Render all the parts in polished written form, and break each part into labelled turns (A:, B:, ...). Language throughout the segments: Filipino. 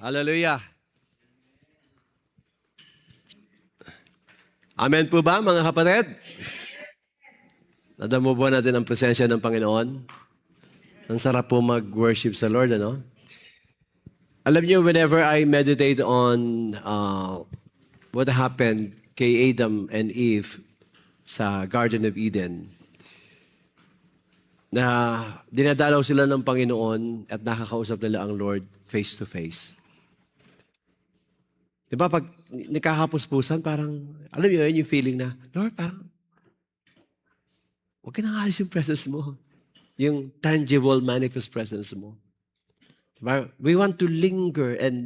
A: Hallelujah. Amen po ba, mga kapatid? Nadamo po natin ang presensya ng Panginoon. Ang sarap po mag-worship sa Lord, ano? Alam niyo, whenever I meditate on what happened kay Adam and Eve sa Garden of Eden, na dinadalaw sila ng Panginoon at nakakausap nila ang Lord face to face. Diba, pag nakakapuspusan, parang, alam niyo yun, yung feeling na, Lord, parang, huwag ka nang alis yung presence mo. Yung tangible, manifest presence mo. Diba? We want to linger and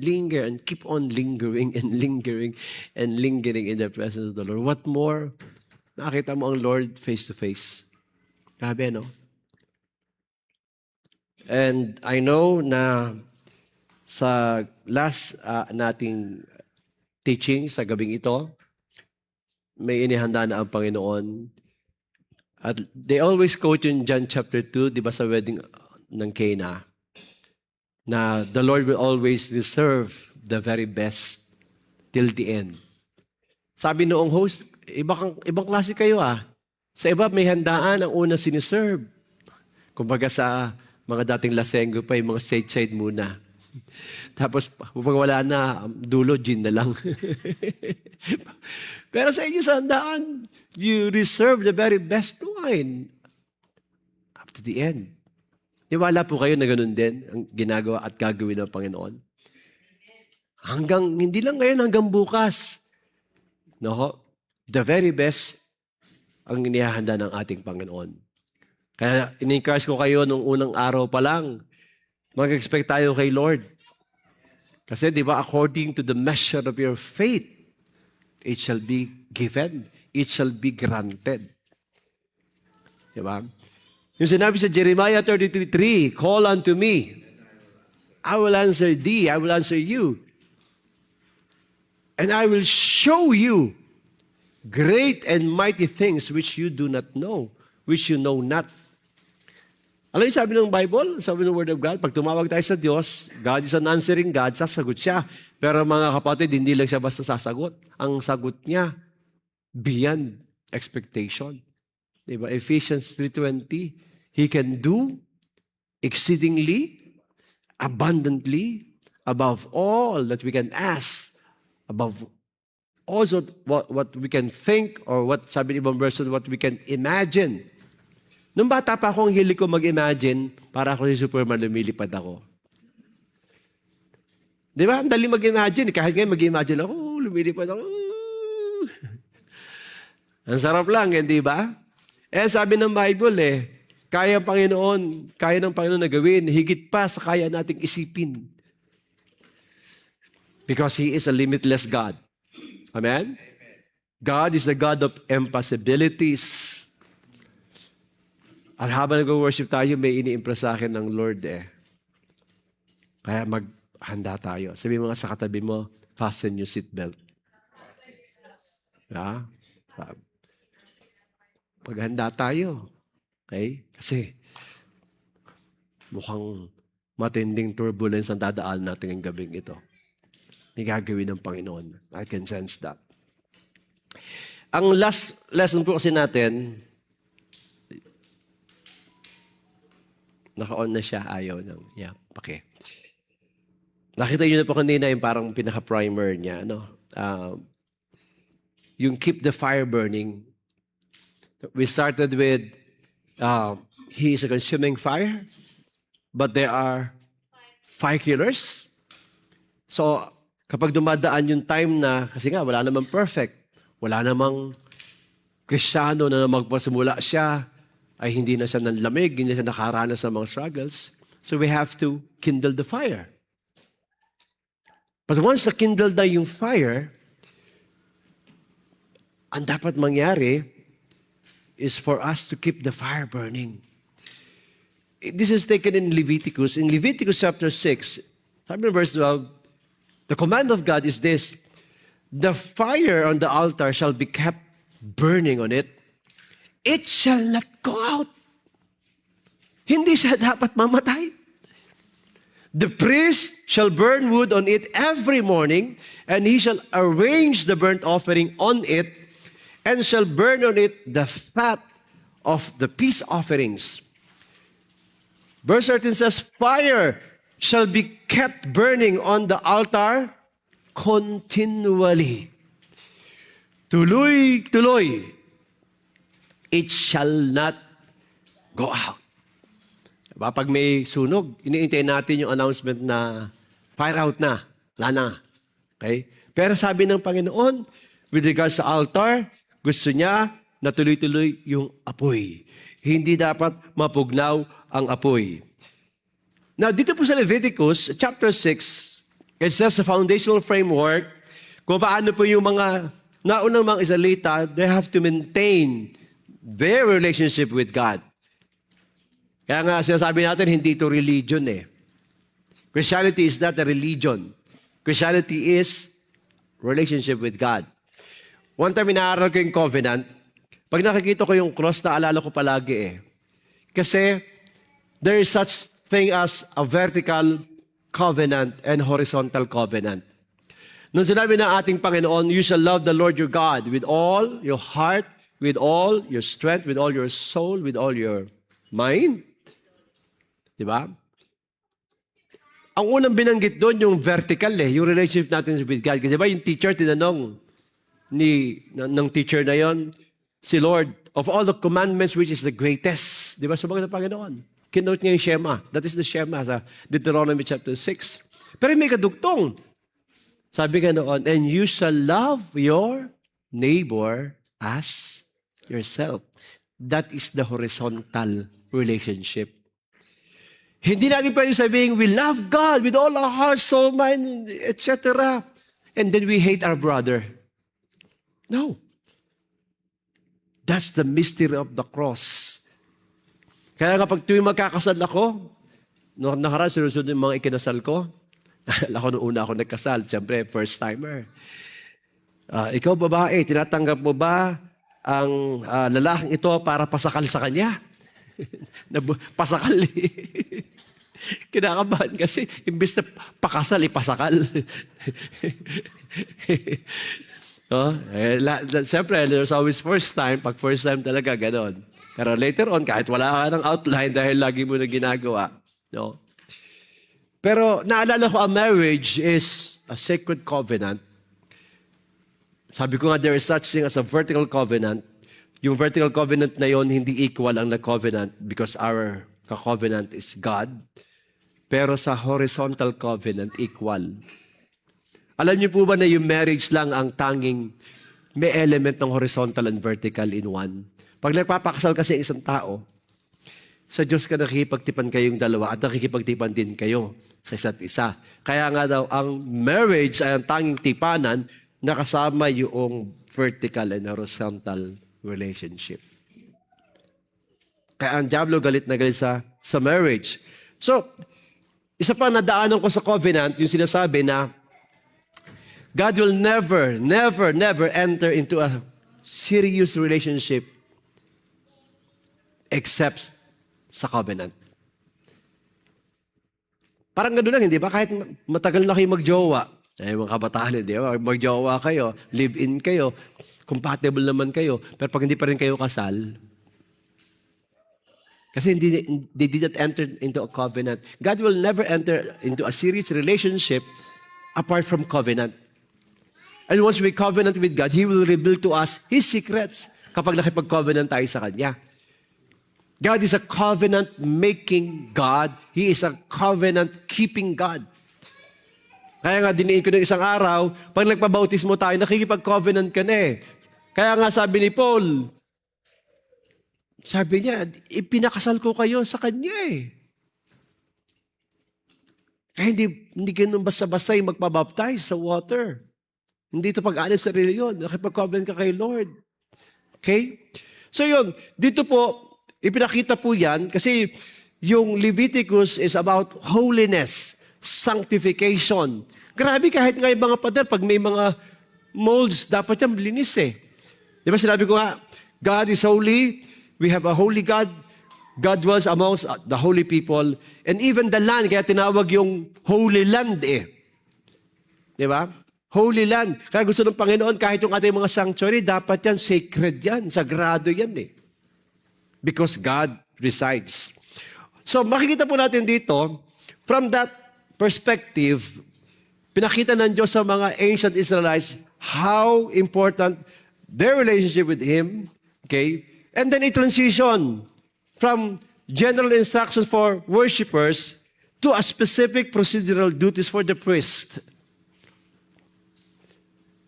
A: keep on lingering and lingering and lingering in the presence of the Lord. What more? Nakakita mo ang Lord face to face. Grabe, no? And I know na sa last nating teaching sa gabing ito, may inihanda na ang Panginoon. At they always quote in John chapter 2, di ba sa wedding ng Cana, na the Lord will always reserve the very best till the end. Sabi noong host, ibang klase kayo ah. Sa iba may handaan ang una siniserve. Kumbaga sa mga dating lasenggo pa, yung mga side-side muna. Tapos, pag wala na, dulo, gin na lang. Pero sa inyo sa handaan, you reserve the very best wine up to the end. Niwala po kayo na ganun din ang ginagawa at gagawin ng Panginoon. Hindi lang ngayon, hanggang bukas. No? The very best ang inihahanda ng ating Panginoon. Kaya in-encourage ko kayo nung unang araw pa lang, mag-expect tayo kay Lord. Kasi di ba, according to the measure of your faith, it shall be given. It shall be granted. Di ba? Yung sinabi sa Jeremiah 33:3, call unto me. I will answer thee. I will answer you. And I will show you great and mighty things which you do not know, which you know not. Alam niyo sabi ng Bible, sabi ng Word of God, pag tumawag tayo sa Diyos, God is an answering God, sasagot siya. Pero mga kapatid, hindi lang siya basta sasagot. Ang sagot niya, beyond expectation. Diba? Ephesians 3:20, He can do exceedingly, abundantly, above all that we can ask, above also what we can think, or what, sabi ng ibang version, what we can imagine. Nung bata pa ako, ang hilig ko mag-imagine, para ako si Superman, lumilipad ako. Di ba? Ang dali mag-imagine. Kahit ngayon mag-imagine ako, lumilipad ako. Ang sarap lang, di ba? Sabi ng Bible, kaya ng Panginoon na gawin, higit pa sa kaya nating isipin. Because He is a limitless God. Amen? God is the God of impossibilities. At habang nag-worship tayo, may ini-impress sa akin ng Lord Kaya maghanda tayo. Sabi mo nga sa katabi mo, fasten your seatbelt. Yeah? Paghanda tayo. Okay? Kasi mukhang matinding turbulence ang dadaan natin ng gabing ito. May gagawin ng Panginoon. I can sense that. Ang last lesson po kasi natin, naka-on na siya, ayaw ng, okay. Nakita niyo na po kanina yung parang pinaka-primer niya, no? Yung keep the fire burning. We started with, He is a consuming fire, but there are fire killers. So, kapag dumadaan yung time na, kasi nga, wala namang perfect, wala namang Kristiyano na magpasimula siya, ay hindi na siya nanlamig, hindi na siya nakaranas ng mga struggles. So we have to kindle the fire. But once na-kindle na yung fire, ang dapat mangyari is for us to keep the fire burning. This is taken in Leviticus. In Leviticus chapter 6, sabi ng verse 12, the command of God is this, the fire on the altar shall be kept burning on it. It shall not go out. Hindi siya dapat mamatay. The priest shall burn wood on it every morning, and he shall arrange the burnt offering on it, and shall burn on it the fat of the peace offerings. Verse 13 says, fire shall be kept burning on the altar continually. Tuloy-tuloy. It shall not go out. Diba? Pag may sunog, iniintay natin yung announcement na fire out na. Wala na. Okay? Pero sabi ng Panginoon, with regards sa altar, gusto niya na tuloy-tuloy yung apoy. Hindi dapat mapugnaw ang apoy. Now, dito po sa Leviticus, chapter 6, it says the foundational framework, kung paano po yung mga naunang mga Israelita, they have to maintain their relationship with God. Kaya nga sinasabi natin, hindi ito religion eh. Christianity is not a religion. Christianity is relationship with God. One time, inaaral ko yung covenant. Pag nakikita ko yung cross, naalala ko palagi eh. Kasi, there is such thing as a vertical covenant and horizontal covenant. Nung sinabi ng ating Panginoon, you shall love the Lord your God with all your heart, with all your strength, with all your soul, with all your mind. Diba? Ang unang binanggit doon, yung vertical yung relationship natin with God. Kasi diba yung teacher, tinanong ng teacher na yon, si Lord, of all the commandments, which is the greatest? Diba? Sumagot ng Panginoon. Kinote niya yung Shema. That is the Shema sa Deuteronomy chapter 6. Pero may kadugtong. Sabi nga noon, and you shall love your neighbor as yourself. That is the horizontal relationship. Hindi natin pwede sabihin, we love God with all our heart, soul, mind, etc. And then we hate our brother. No. That's the mystery of the cross. Kaya kapag tuwing magkakasal ako, noong nakaraan, sinusunod yung mga ikinasal ko. Ako noong una ako nagkasal, siyempre, first timer. Ikaw babae, tinatanggap mo ba ang lalaking ito para pasakal sa kanya? Pasakal Kinakabahan kasi, imbis na pakasal, ipasakal. Siyempre, there's always first time. Pag first time talaga, ganon. Pero later on, kahit wala ka ng outline dahil lagi mo na ginagawa. No? Pero naalala ko, a marriage is a sacred covenant. Sabi ko nga, there is such thing as a vertical covenant. Yung vertical covenant na yon hindi equal ang na-covenant because our ka-covenant is God. Pero sa horizontal covenant, equal. Alam niyo po ba na yung marriage lang ang tanging may element ng horizontal and vertical in one? Pag nagpapakasal kasi isang tao, sa Diyos ka nakikipagtipan kayong dalawa at nakikipagtipan din kayo sa isa't isa. Kaya nga daw, ang marriage ay ang tanging tipanan na kasama yung vertical and horizontal relationship. Kaya ang diablo galit na galit sa marriage. So, isa pa nadaanan ko sa covenant, yung sinasabi na God will never, never, never enter into a serious relationship except sa covenant. Parang gano'n lang, hindi ba? Kahit matagal na kayo magjowa, mga kabataan, hindi ba? Magjowa kayo, live-in kayo, compatible naman kayo, pero pag hindi pa rin kayo kasal, kasi they did not enter into a covenant. God will never enter into a serious relationship apart from covenant. And once we covenant with God, He will reveal to us His secrets kapag nakipag-covenant tayo sa Kanya. God is a covenant-making God. He is a covenant-keeping God. Kaya nga, diniin ko ng isang araw, pag nagpabautismo tayo, nakikipag-covenant ka na eh. Kaya nga sabi ni Paul, sabi niya, ipinakasal ko kayo sa Kanya eh. Kaya hindi ganun basta-basta yung magpabaptize sa water. Hindi ito pag-anib sa reliyon. Nakipag-covenant ka kay Lord. Okay? So yun, dito po, ipinakita po yan kasi yung Leviticus is about holiness, sanctification. Grabe, kahit nga yung mga pader, pag may mga molds, dapat yan linis eh. Di ba sinabi ko nga, God is holy, we have a holy God, God dwells amongst the holy people, and even the land, kaya tinawag yung Holy Land eh. Di ba? Holy Land. Kaya gusto ng Panginoon, kahit yung ating mga sanctuary, dapat yan, sacred yan, sagrado yan eh. Because God resides. So makikita po natin dito, from that perspective, pinakita ng Diyos sa mga ancient Israelites how important their relationship with Him, okay? And then it transition from general instructions for worshipers to a specific procedural duties for the priest.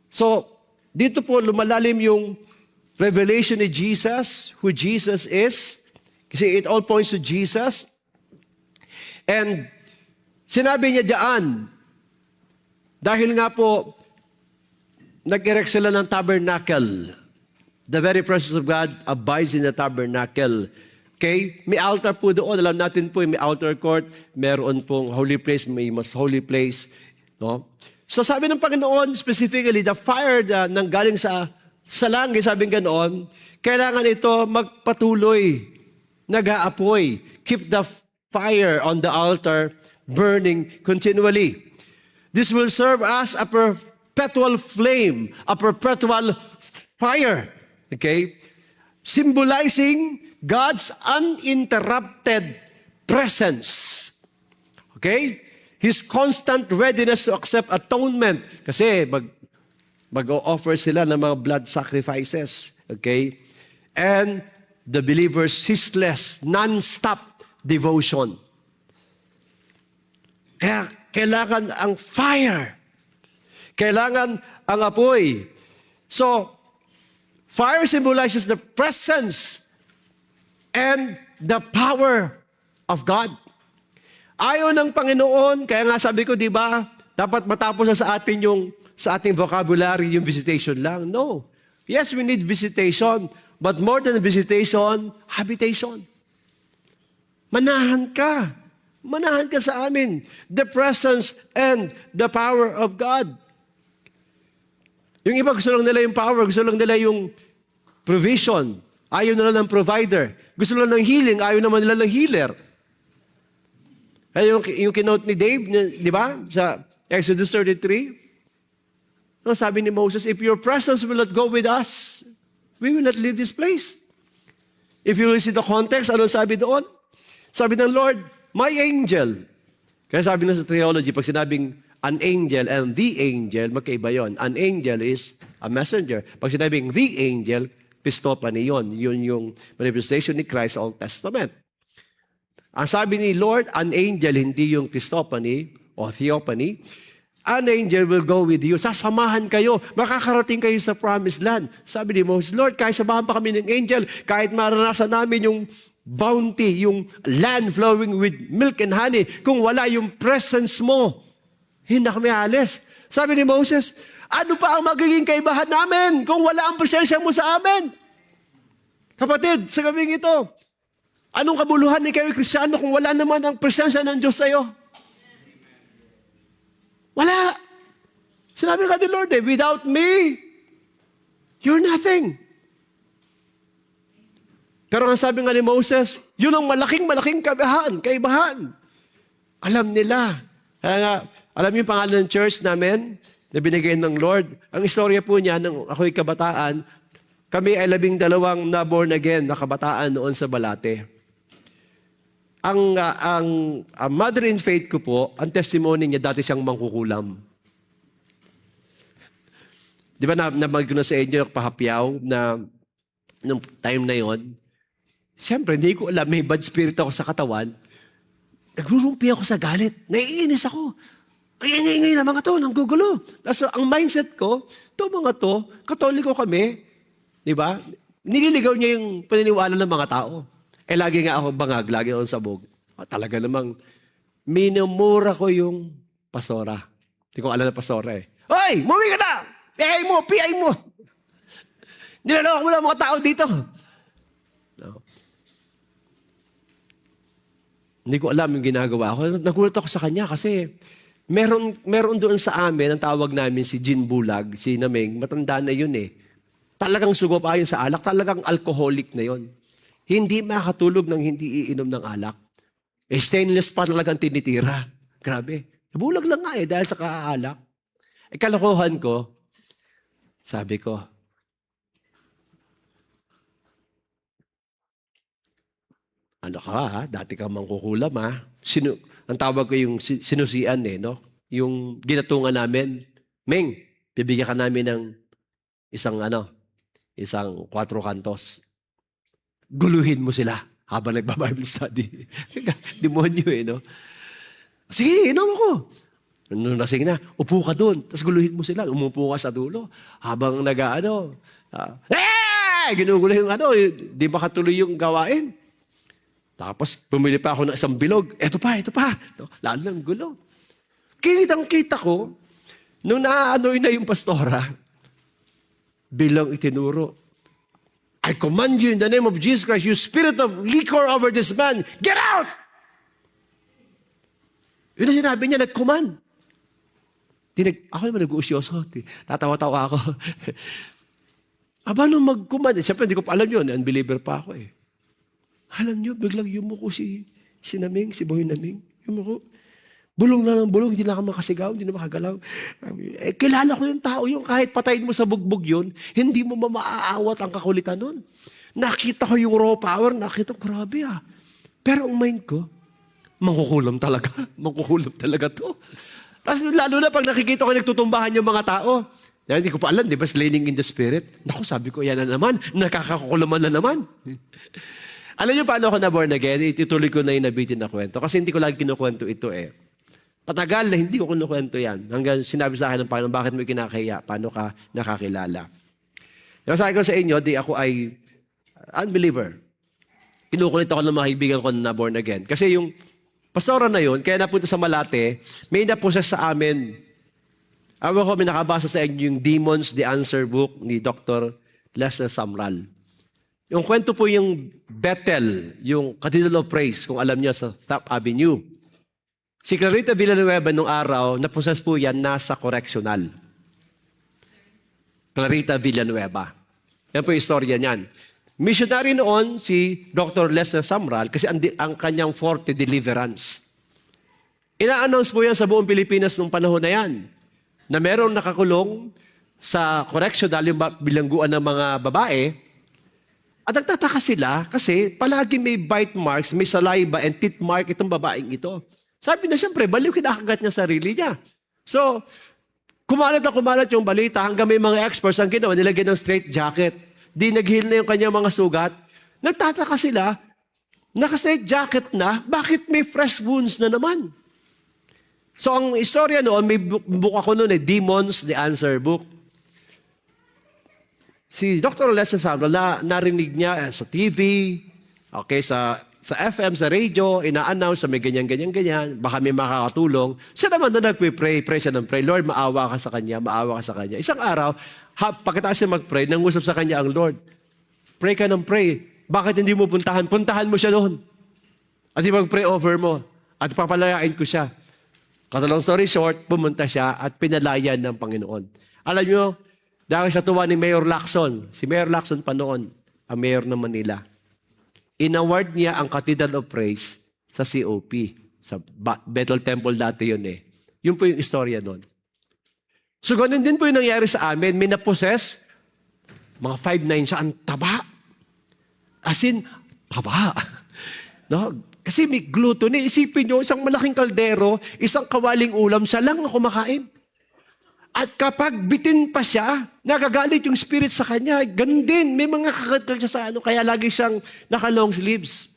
A: So, dito po lumalalim yung revelation ni Jesus, who Jesus is. Kasi it all points to Jesus. And sinabi niya diyan, dahil nga po, nag-erect sila ng tabernacle. The very presence of God abides in the tabernacle. Okay? May altar po doon. Alam natin po, may outer court, meron pong holy place, may most holy place. No? So sabi ng Panginoon, specifically, the fire nang galing sa langit, sabing ganoon, kailangan ito magpatuloy, nag-aapoy. Keep the fire on the altar burning continually. This will serve as a perpetual flame, a perpetual fire. Okay? Symbolizing God's uninterrupted presence. Okay? His constant readiness to accept atonement. Kasi mag-o-offer sila ng mga blood sacrifices. Okay? And the believer's ceaseless, non-stop devotion. Kaya kailangan ang fire. Kailangan ang apoy. So, fire symbolizes the presence and the power of God. Ayaw ng Panginoon, kaya nga sabi ko, di ba, dapat matapos na sa ating vocabulary yung visitation lang. No. Yes, we need visitation, but more than visitation, habitation. Manahan ka. Manahan ka sa amin. The presence and the power of God. Yung iba gusto lang nila yung power, gusto lang nila yung provision. Ayaw nila ng provider. Gusto lang ng healing, ayaw naman nila ng healer. Kaya yung kinote ni Dave, di ba? Sa Exodus 33, sabi ni Moses, if your presence will not go with us, we will not leave this place. If you will see the context, ano sabi doon? Sabi ng Lord, my angel. Kaya sabi na sa theology, pag sinabing an angel and the angel, magkaiba yon. An angel is a messenger. Pag sinabing the angel, Christophany yon. Yun yung manifestation ni Christ sa Old Testament. Ang sabi ni Lord, an angel, hindi yung Christophany o theophany. An angel will go with you. Sasamahan kayo. Makakarating kayo sa promised land. Sabi ni Moses, Lord, kahit samahan pa kami ng angel, kahit maranasan namin yung bounty, yung land flowing with milk and honey, kung wala yung presence mo, hindi kami alis. Sabi ni Moses, ano pa ang magiging kaibahan namin kung wala ang presensya mo sa amin? Kapatid, sa gabing ito, anong kabuluhan ni kayo Kristiyano kung wala naman ang presensya ng Diyos sa'yo? Wala. Sinabi nga ni Lord, without me, you're nothing. Pero ang sabi nga ni Moses, yun ang malaking kaibahan. Alam nila. Kaya nga, alam niyo yung pangalan ng church namin na binigay ng Lord. Ang istorya po niya, nung ako'y kabataan, kami ay 12 na born again na kabataan noon sa Balate. Ang mother in faith ko po, ang testimony niya, dati siyang mangkukulam. Di ba nabag ko na sa inyo, pahapyaw, na nung time na yon, siyempre, hindi ko alam, may bad spirit ako sa katawan. Nagrurumpi ako sa galit. Naiinis ako. Ay, ingay na mga to, nanggugulo. Tapos ang mindset ko, mga to, katoliko kami, di ba? Nililigaw niya yung paniniwala ng mga tao. Lagi nga ako bangag, lagi ako sabog. Talaga namang, minumura ko yung pastora. Hindi ko alam na pastora eh. Hoy, muwi ka na! PI mo! Nilalawak mo lang mga tao dito. No. Hindi ko alam yung ginagawa ko. Nagulat ako sa kanya kasi meron doon sa amin, ang tawag namin si Jean Bulag, si Nameng, matanda na yun eh. Talagang sugop ayon sa alak, talagang alcoholic na yun. Hindi makatulog ng hindi iinom ng alak. Stainless pa talagang tinitira. Grabe. Nabulag lang nga dahil sa kaalak. Kalokohan ko, sabi ko, ano ka ha? Dati kang mangkukulam ha? Ang tawag ko yung sinusian no? Yung ginatungan namin, Meng, bibigyan ka namin ng isang 4 kantos. Guluhin mo sila habang nagba-Bible study. Demonyo no? Sige, inom ako. Nung nasing na, upo ka doon. Tapos guluhin mo sila. Umupo ka sa dulo. Habang ginugulo yung di makatuloy yung gawain. Tapos pumili pa ako ng isang bilog. Ito pa. Lalo ng gulo. Kitang-kita ko, nung naaanoy na yung pastora, bilang itinuro, I command you in the name of Jesus Christ, you spirit of liquor over this man, get out! Yun ang sinabi niya, nag-command. Ako naman nag-uusyoso. Tatawa-tawa ako. Aba, nung mag-command, siyempre hindi ko pa alam yun, unbeliever pa ako Alam niyo, biglang yumuko si Naming, si Boy Naming. Yumuko. Bulong na ng bulong, hindi na ako makasigaw, hindi na makagalaw. Kilala ko yung tao yung kahit patayin mo sa bugbog yun, hindi mo maaawat ang kakulitan nun. Nakita ko yung raw power, nakita ko, grabe Pero ang mind ko, mangkukulam talaga to. Tapos lalo na pag nakikita ko nagtutumbahan yung mga tao, hindi ko pa alam, di ba, slaying in the spirit? Naku, sabi ko, yan na naman, nakakakulaman na naman. Alam niyo paano ako na born again? Itutuloy ko na yung nabitin na kwento. Kasi hindi ko lagi kinukwento ito Patagal na hindi ko kinukwento yan. Hanggang sinabi sa akin ng Panginoon, bakit mo kinakaya? Paano ka nakakilala? Sabi ko sa inyo, ako ay unbeliever. Kinukulit ako ng mga kaibigan ko na born again. Kasi yung pastora na yun, kaya napunta sa Malate, may naposes sa amin. Awa ko, may nakabasa sa inyo yung Demons, the Answer book ni Dr. Lester Sumrall. Yung kwento po yung Bethel, yung Cathedral of Praise, kung alam niyo sa Top Avenue. Si Clarita Villanueva nung araw, naposes po yan nasa correctional. Clarita Villanueva. Yan po yung istorya niyan. Missionary noon si Dr. Lester Sumrall kasi ang kanyang forte deliverance. Ina-announce po yan sa buong Pilipinas nung panahon na yan na merong nakakulong sa correctional yung bilangguan ng mga babae. At nagtataka sila kasi palagi may bite marks, may saliva and teeth mark itong babaeng ito. Sabi na siyempre, baliw kinakagat niya sarili niya. So, kumalat yung balita hanggang may mga experts ang ginawa, nilagyan ng straight jacket. Di nag-heal na yung kanyang mga sugat. Nagtataka sila, naka-straight jacket na, bakit may fresh wounds na naman? So, ang istorya noon, may book ako noon Demons, the Answer book. Si Dr. Lester Sumrall, narinig niya sa TV, okay, sa FM, sa radio, ina-announce na may ganyan, baka may makakatulong. Siya naman doon nagpipray, pray siya ng pray, Lord, maawa ka sa kanya. Isang araw, pagkatapos siya mag-pray, nangusap sa kanya ang Lord. Pray ka ng pray. Bakit hindi mo puntahan? Puntahan mo siya noon. At mag-pray over mo. At papalayain ko siya. Cut a long story short, pumunta siya at pinalayan ng Panginoon. Alam niyo, dahil sa tuwa ni Mayor Lacson, si Mayor Lacson pa noon, ang mayor ng Manila, in-award niya ang Cathedral of Praise sa COP. Sa Bethel Temple dati yun Yun po yung istorya noon. So ganun din po yung nangyari sa amin. May na-possess, mga 5'9" siya, ang taba. As in, taba. No? Kasi may gluttony. Isipin nyo, isang malaking kaldero, isang kawaling ulam, siya lang na kumakain. At kapag bitin pa siya, nagagalit yung spirit sa kanya. Ganun din, may mga kakagat siya sa kaya lagi siyang naka-long sleeves.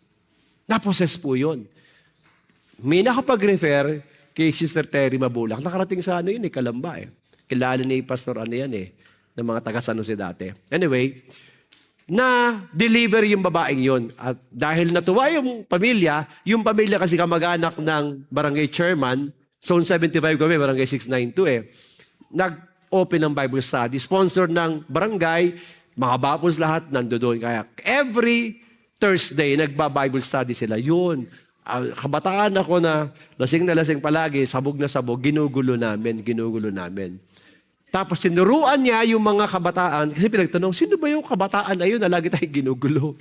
A: Na-possess po yun. May nakapag-refer kay Sister Terry Mabulak. Nakarating sa Kalamba Kilala ni Pastor ng mga taga San Jose dati. Anyway, na-deliver yung babaeng yun. At dahil natuwa yung pamilya kasi kamag-anak ng barangay chairman, Zone 75 kami, barangay 692 nag-open ng Bible study. Sponsor ng barangay, mga bapos lahat nandoon. Kaya every Thursday, nagba-Bible study sila. Yun. Kabataan ako na lasing palagi, sabog na sabog, ginugulo namin. Tapos sinuruan niya yung mga kabataan, kasi pinagtanong, sino ba yung kabataan na yun na lagi tayong ginugulo?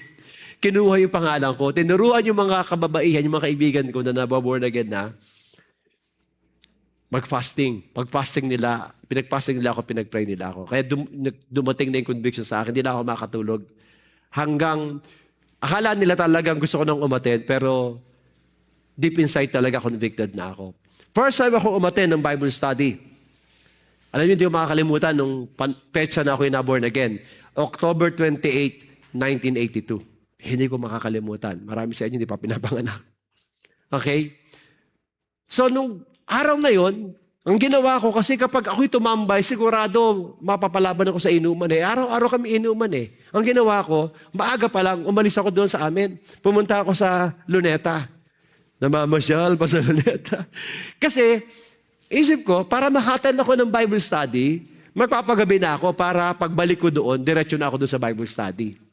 A: kinuha yung pangalan ko. Tinuruan yung mga kababaihan, yung mga kaibigan ko na nababorn again na mag-fasting. Pag-fasting nila, pinag-fasting nila ako, pinag-pray nila ako. Kaya dumating na yung conviction sa akin, hindi na ako makatulog. Hanggang, akala nila talagang gusto ko nang umattend, pero deep inside talaga convicted na ako. First time ako umattend ng Bible study. Alam niyo, hindi ko makakalimutan nung petsa na ako yung na-born again. October 28, 1982. Hindi ko makakalimutan. Marami sa inyo hindi pa pinapanganak. Okay? So, nung araw na yon, ang ginawa ko, kasi kapag ako'y tumambay, sigurado mapapalaban ako sa inuman eh. Araw-araw kami inuman eh. Ang ginawa ko, maaga pa lang, umalis ako doon sa amin. Pumunta ako sa Luneta. Namamasyal pa sa Luneta. Kasi, isip ko, para makatan ako ng Bible study, magpapagabi na ako para pagbalik ko doon, diretso na ako doon sa Bible study.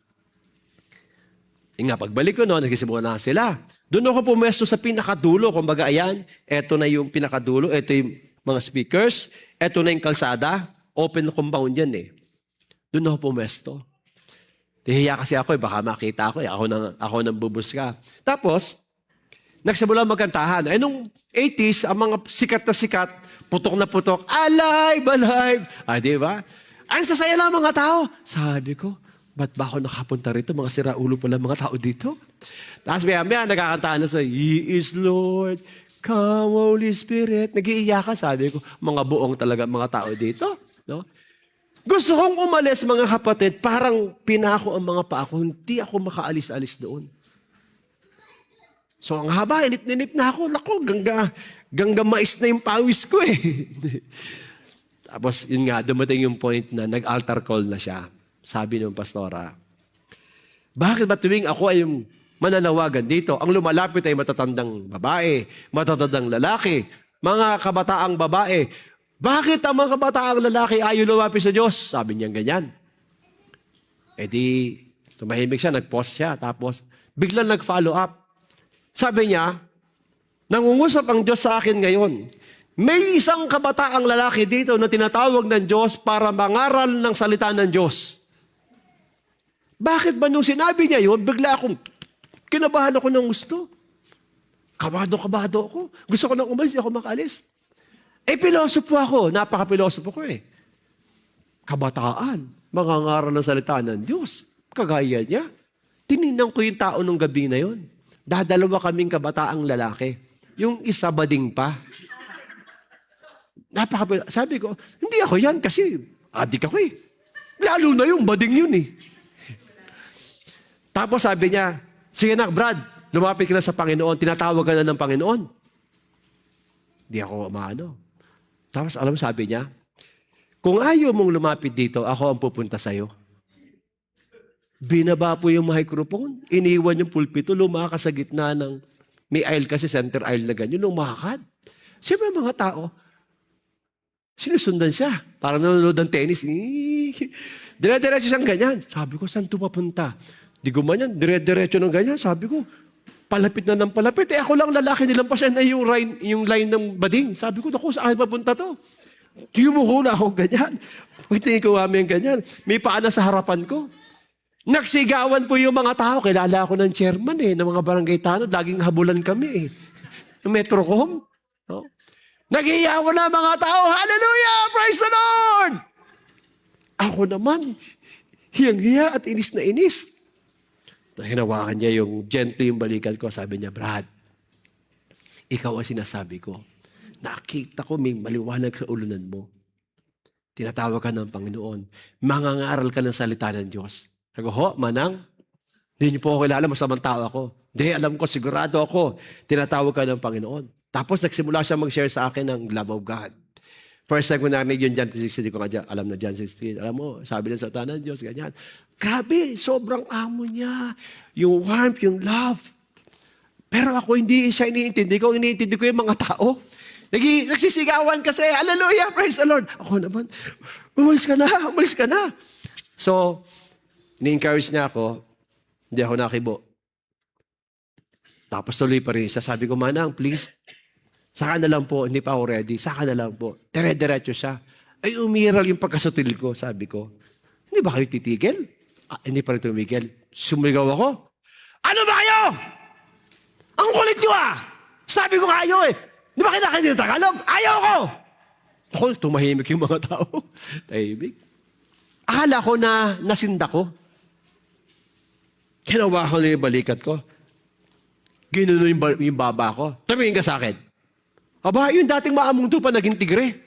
A: Nga, pagbalik ko noon, nagsisimula na sila. Doon ako pumesto sa pinakadulo. Kumbaga, ayan, eto na yung pinakadulo, eto yung mga speakers, eto na yung kalsada, open compound yan eh. Doon ako pumesto. Tihiya kasi ako eh, baka makita ako eh, ako nang bubuska. Tapos, nagsimula magkantahan. Ay, nung 80s, ang mga sikat na sikat, putok na putok, alive, alive. Ah, di ba? Ang sasaya ng mga tao. Sabi ko, ba't ba ako nakapunta rito? Mga siraulo pala mga tao dito. Tapos maya, nagkakantahan na sa, He is Lord, come Holy Spirit. Nag-iiyakan, sabi ko, mga buong talaga mga tao dito. No? Gusto kong umalis, mga kapatid, parang pinako ang mga paa ko, hindi ako makaalis-alis doon. So, ang haba, inip na ako. Naku, gangga mais na yung pawis ko eh. Tapos, yun nga, dumating yung point na nag-altar call na siya. Sabi ng pastora, bakit ba tuwing ako ay yung mananawagan dito, ang lumalapit ay matatandang babae, matatandang lalaki, mga kabataang babae. Bakit ang mga kabataang lalaki ayaw lumapit sa Diyos? Sabi niya ganyan. E di, tumahimik siya, nag-pause siya, tapos biglang nag-follow up. Sabi niya, nangungusap ang Diyos sa akin ngayon. May isang kabataang lalaki dito na tinatawag ng Diyos para mangaral ng salita ng Diyos. Bakit ba nung sinabi niya yun, bigla akong kinabahan ako ng gusto. Kabado ako. Gusto ko nang umalis, ako makaalis. Eh, pilosopo ako. Napaka-pilosopo ko eh. Kabataan. Mangangaral ng salita ng Diyos. Kagaya niya. Tinignan ko yung tao nung gabi na yun. Dadalawa kaming kabataang lalaki. Yung isa bading pa. Sabi ko, hindi ako yan kasi adik ako eh. Lalo na yung bading yun eh. Tapos sabi niya, sige na, Brad, lumapit ka na sa Panginoon, tinatawag ka na ng Panginoon. Hindi ako maano. Tapos alam sabi niya, kung ayaw mong lumapit dito, ako ang pupunta sa'yo. Binaba po yung microphone, iniwan yung pulpito, lumakas sa gitna ng, may aisle kasi, center aisle na ganyan, lumakad. Siyempre mga tao, sinusundan siya. Parang nanonood ng tennis. Dire-diretso siyang ganyan. Sabi ko, saan ito papunta? Di gumanyan, dire-diretso ng ganyan. Sabi ko, palapit na ng palapit. Eh ako lang lalaki, nilampasan na yung line ng bading. Sabi ko, naku, saan papunta to? Yumuko na ako ganyan. Pagtingin ko kami ganyan. May paana sa harapan ko. Nagsigawan po yung mga tao. Kilala ako ng chairman ng mga barangay tanod. Laging habulan kami Yung Metrocom. No? Nag-iyawan na mga tao. Hallelujah! Praise the Lord! Ako naman, hiyang-hiya at inis na inis. Hinawakan niya yung gently yung balikan ko. Sabi niya, Brad, ikaw ang sinasabi ko. Nakita ko may maliwanag sa ulunan mo. Tinatawag ka ng Panginoon. Mangangaral ka ng salita ng Diyos. Sabi ko, ho, manang, hindi niyo po ako kilala, masamang tao ako. Hindi, alam ko, sigurado ako. Tinatawag ka ng Panginoon. Tapos nagsimula siya mag-share sa akin ng love of God. First time ko narinig yung John 16, ko nga alam na John 16. Alam mo, sabi ng salita ng Diyos, ganyan. Grabe, sobrang amo niya. Yung warmth, yung love. Pero ako hindi siya iniintindi ko. Iniintindi ko yung mga tao. Nagsisigawan kasi, hallelujah, praise the Lord. Ako naman, umalis ka na. So, ni-encourage niya ako, hindi ako nakibo. Tapos tuloy pa rin siya. Sabi ko, Manang, please, saka na lang po, hindi pa ako ready, saka na lang po. Dire-diretso siya. Ay, umiral yung pagkasutil ko, sabi ko. Hindi ba kayo titigil? Hindi pa rin tumigil. Sumigaw ako. Ano ba kayo? Ang kulit nyo Sabi ko nga ayaw Di ba kinakain ng Tagalog? Ayaw ko! Ako, tumahimik yung mga tao. Tahimik. Akala ko na nasinda ko. Kinawa ko na yung balikat ko. Ginuno yung baba ko. Tumingin ka sa akin. Aba, yung dating maamong tupa naging tigre.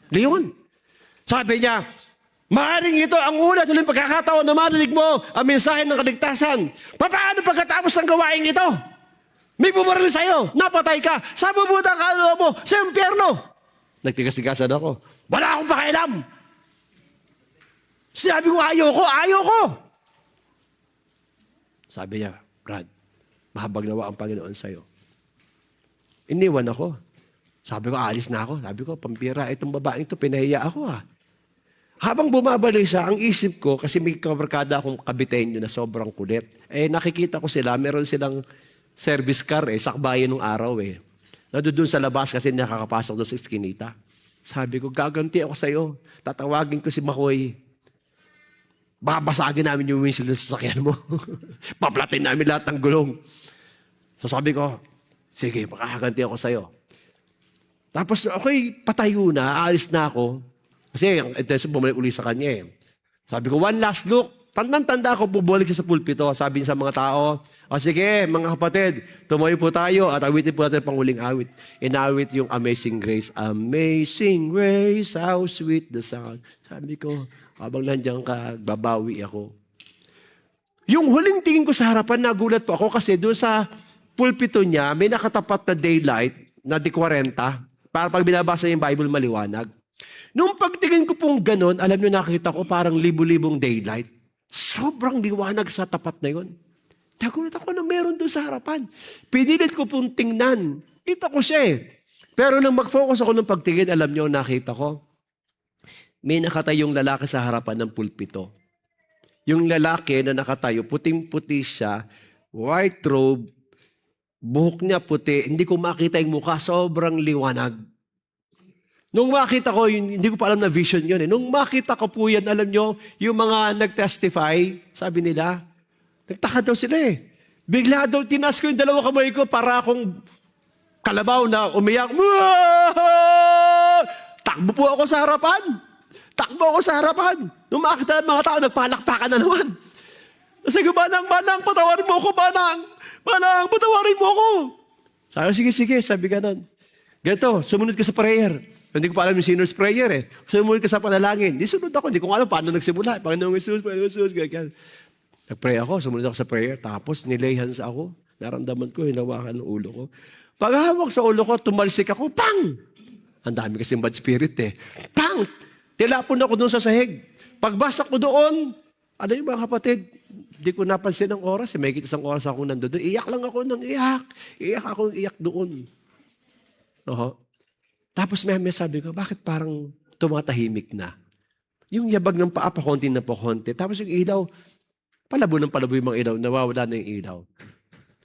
A: Leon. Sabi niya, maaring ito ang una tuloy pagkakataon na marinig mo ang mensahe ng kaligtasan. Paano pagkatapos ng gawain ito? May bumaril sa'yo, napatay ka, sa bubutang kaluluwa mo, sa impyerno. Nagtigas-tigasan ako. Wala akong pakialam. Sinabi ko, ayaw ko. Sabi niya, Brad, mahabag nawa ang Panginoon sa'yo. Iniwan ako. Sabi ko, alis na ako. Sabi ko, pampira, itong babaeng ito, pinahiya ako Habang bumabalik siya, ang isip ko, kasi may kabarkada akong kabitenyo na sobrang kulit, nakikita ko sila, meron silang service car sakbayan nung araw Nandoon sa labas kasi nakakapasok doon sa iskinita. Sabi ko, gaganti ako sa'yo. Tatawagin ko si Makoy. Babasagin namin yung windshield ng sasakyan mo. Paplatin namin lahat ng gulong. So sabi ko, sige, makakaganti ako sa'yo. Tapos, okay, patayo na, aalis na ako. Kasi ang intention bumalik uli sa kanya Sabi ko, one last look. Tandang-tanda ako, bubalik siya sa pulpito. Sabi niya sa mga tao, sige, mga kapatid, tumayo po tayo at awitin po natin ang panghuling awit. Inawit yung Amazing Grace. Amazing Grace, how sweet the sound. Sabi ko, habang nandiyan ka, babawi ako. Yung huling tingin ko sa harapan, nagulat po ako kasi doon sa pulpito niya, may nakatapat na daylight na di 40 para pag binabasa yung Bible maliwanag. Nung pagtingin ko pong ganon, alam niyo nakita ko parang libu-libong daylight. Sobrang liwanag sa tapat na yun. Nagulat ako na meron doon sa harapan. Pinilit ko pong tingnan. Kita ko siya Pero nang mag-focus ako ng pagtingin, alam niyo, nakita ko, may nakatayong lalaki sa harapan ng pulpito. Yung lalaki na nakatayo, puting-puti siya, white robe, buhok niya puti, hindi ko makita yung mukha, sobrang liwanag. Nung makita ko, hindi ko pa alam na vision yun Nung makita ko po yan, alam nyo, yung mga nag-testify, sabi nila, nagtaka daw sila Bigla daw, tinas ko yung dalawa kamay ko para akong kalabaw na umiyak. Takbo po ako sa harapan. Nung makita ng mga tao, nagpalakpakan na naman. Kasi Manang, patawarin mo ako, Manang, patawarin mo ako. Sabi, sige, sabi ganon. Ganito, sumunod ka sa prayer. Hindi ko pa alam yung sinner's prayer Sumunod ka sa panalangin. Di sunod ako, hindi ko alam paano nagsimula. Panginoong Jesus, ganyan. Nag-pray ako, sumunod ako sa prayer. Tapos nilay hands ako. Naramdaman ko, hinawakan ng ulo ko. Paghawak sa ulo ko, tumalsik ako, pang! Ang dami kasing bad spirit Pang! Tilapon ako doon sa sahig. Pagbasa ko doon, ano yung mga kapatid, di ko napansin ang oras. May isang oras ako nandun. Iyak lang ako ng iyak. Iyak doon. Tapos may sabi ko, bakit parang tumatahimik na? Yung yabag ng paa, pakonti na pakonti. Tapos yung ilaw, palabo yung mga ilaw, nawawala na yung ilaw.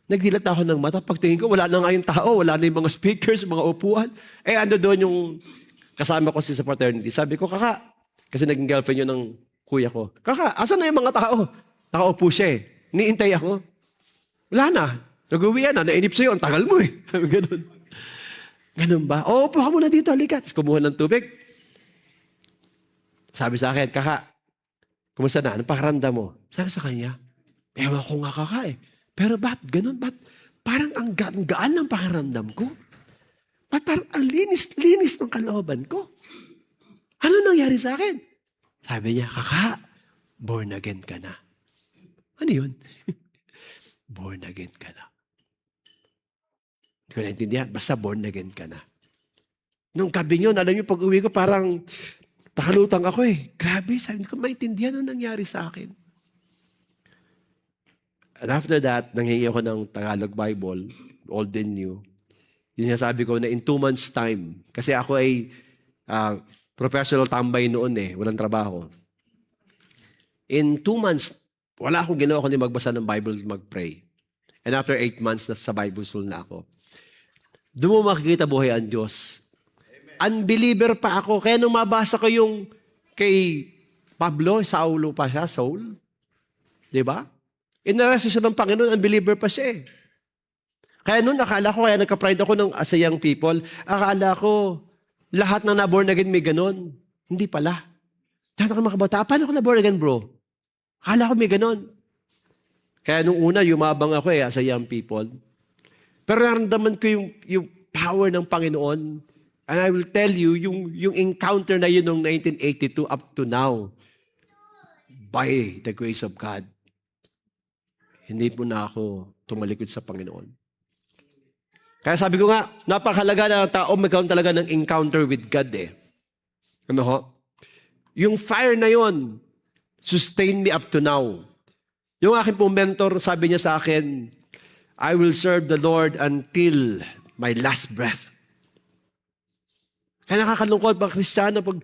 A: Nagdilat ako ng mata. Pagtingin ko, wala na nga yung tao, wala na yung mga speakers, mga upuan. Ano doon yung kasama ko sa fraternity. Sabi ko, kaka, kasi naging girlfriend yun ng kuya ko. Kaka, asan na yung mga tao? Nakaupo siya Niintay ako. Wala na. Nag-uwian na. Nainip sa'yo. Ang tagal mo Ganun. Ganun ba? Upo ka muna dito. Halika. Tapos kumuha ng tubig. Sabi sa akin, kaka, kumusta na? Anong pakiramdam mo? Sabi sa kanya, ewan ko nga kaka Pero ba't ganun? Ba't parang ang gaan ng pakiramdam ko? Ba't parang ang linis ng kalooban ko? Ano nangyari sa akin? Sabi niya, kaka, born again ka na. Ano yun? Born again ka na. Hindi ko naintindihan. Basta born again ka na. Nung gabi yun, alam niyo, pag uwi ko, parang nakalutang ako Grabe, sabi ko, maintindihan ano nangyari sa akin. And after that, nanghingi ako ng Tagalog Bible, old and new. Yun sabi ko na in 2 months' time, kasi ako ay professional tambay noon walang trabaho. In 2 months, wala akong ginawa kundi magbasa ng Bible at mag-pray. And after 8 months, nasa Bible school na ako. Doon mo makikita buhay ang Diyos. Amen. Unbeliever pa ako. Kaya nung mabasa ko yung kay Pablo, Saulo pa siya, Saul. Di ba? Inarest siya ng Panginoon, unbeliever pa siya eh. Kaya noon, akala ko, kaya nagka-pride ako ng as a young people, akala ko, lahat ng na-born again may ganun. Hindi pala. Lahat ng mga kabata, paano ako na-born again, bro? Akala ko may ganun. Kaya nung una, yumabang ako as a young people. Pero naramdaman ko yung power ng Panginoon. And I will tell you, yung encounter na yun noong 1982 up to now, by the grace of God, hindi po na ako tumalikod sa Panginoon. Kaya sabi ko nga, napakahalaga na tao magkaroon talaga ng encounter with God eh. Ano ho? Yung fire na yon sustain me up to now. Yung aking pong mentor, sabi niya sa akin, I will serve the Lord until my last breath. Kaya nakakalungkot mga Kristiyano pag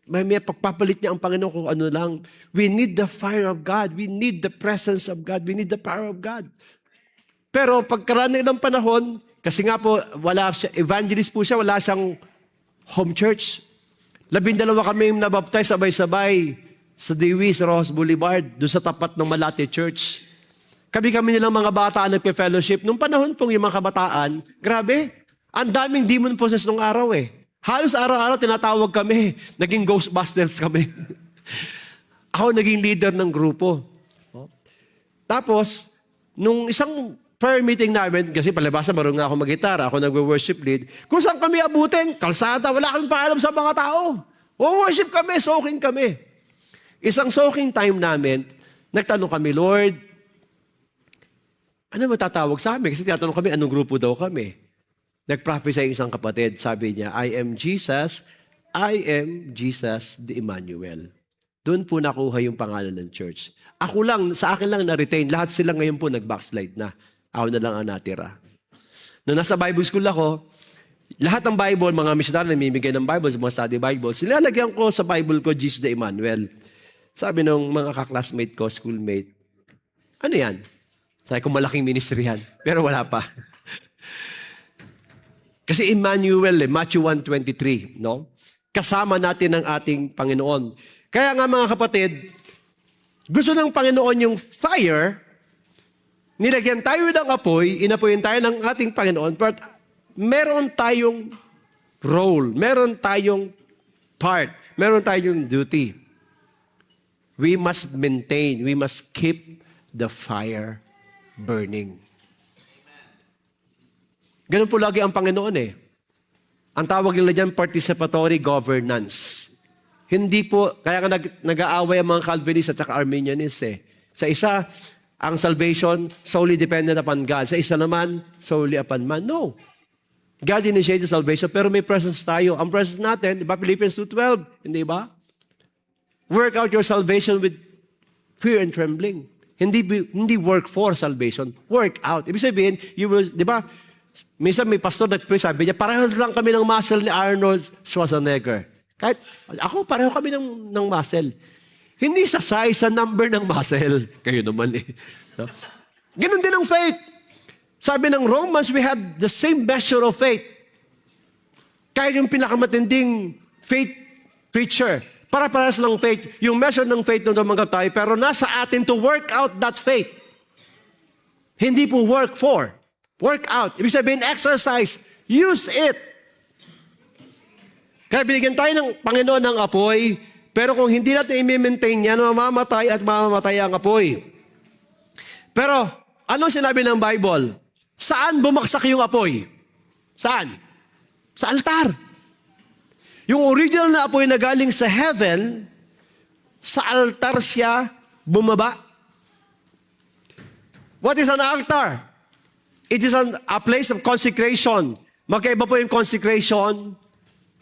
A: may pagpapalit niya ang Panginoon kung ano lang. We need the fire of God. We need the presence of God. We need the power of God. Pero pagkaraan ng panahon, kasi nga po, wala siya, evangelist po siya, wala siyang home church. 12 kami nabaptize sabay-sabay sa Dewey, sa Rojas Boulevard, doon sa tapat ng Malate Church. Kami nilang mga bata nagpe-fellowship. Nung panahon pong yung mga kabataan, grabe, ang daming demon possessed nung araw eh. Halos araw-araw tinatawag kami. Naging Ghostbusters kami. Ako naging leader ng grupo. Tapos, nung isang prayer meeting namin, kasi palibasa marunong ako mag-gitara, ako nagwe-worship lead, kung saan kami abutin, kalsada, wala kami paalam sa mga tao. Worship kami, soaking kami. Isang soaking time namin, nagtanong kami, Lord, ano matatawag sa amin? Kasi tinatanong kami, anong grupo daw kami? Nag-prophesy isang kapatid, sabi niya, I am Jesus the Emmanuel. Doon po nakuha yung pangalan ng church. Ako lang, sa akin lang na-retain. Lahat sila ngayon po nag-backslide na. Ako na lang ang natira. Nung nasa Bible school ako, lahat ng Bible, mga missionary namimigay ng Bible, mga study Bibles, nilalagyan ko sa Bible ko, Jesus the Emmanuel. Sabi ng mga kaklasmate ko, schoolmate, ano yan? Sabi ko, malaking ministry yan. Pero wala pa. Kasi Emmanuel, Matthew 1:23, no? Kasama natin ang ating Panginoon. Kaya nga mga kapatid, gusto ng Panginoon yung fire, nilagyan tayo ng apoy, inapoyin tayo ng ating Panginoon, but meron tayong role, meron tayong part, meron tayong duty. We must maintain, we must keep the fire burning. Ganun po lagi ang Panginoon eh. Ang tawag nila dyan, participatory governance. Hindi po, kaya nga nag-aaway ang mga Calvinists at Arminianists eh. Sa isa, ang salvation solely dependent upon God. Sa isa naman, solely upon man. No. God initiated salvation, pero may presence tayo. Ang presence natin, di ba, Philippians 2:12, hindi ba? Work out your salvation with fear and trembling. Hindi work for salvation. Work out. Ibig sabihin, you will, di ba, minsan may pastor nag-pray, sabi niya, pareho lang kami ng muscle ni Arnold Schwarzenegger. Kahit, ako, pareho kami ng muscle. Hindi sa size, sa number ng muscle. Kayo naman eh. No? Ganun din ang faith. Sabi ng Romans, we have the same measure of faith. Kahit yung pinakamatinding faith preacher, para-paras lang faith. Yung measure ng faith nung tumanggap tayo, pero nasa atin to work out that faith. Hindi po work for. Work out. Ibig sabihin, exercise. Use it. Kaya binigyan tayo ng Panginoon ng apoy, pero kung hindi natin i-maintain yan, mamamatay at mamamatay ang apoy. Pero, anong sinabi ng Bible? Saan bumaksak yung apoy? Saan? Sa altar. Yung original na apoy na galing sa heaven, sa altar siya bumaba. What is an altar? It is a place of consecration. Magkaiba po yung consecration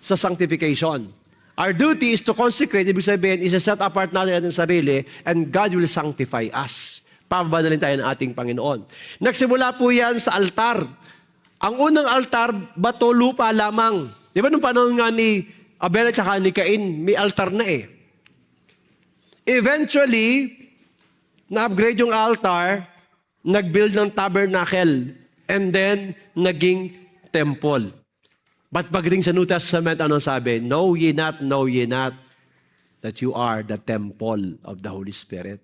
A: sa sanctification. Our duty is to consecrate, ibig sabihin, is to set apart natin ang sarili, and God will sanctify us. Pababadalin tayo ng ating Panginoon. Nagsimula po yan sa altar. Ang unang altar, bato lupa lamang. Di ba nung panahon nga ni Abel at saka ni Cain, may altar na eh. Eventually, na-upgrade yung altar, nag-build ng tabernacle, and then, naging temple. But pagdating sa New Testament, ano sabi? Know ye not, that you are the temple of the Holy Spirit.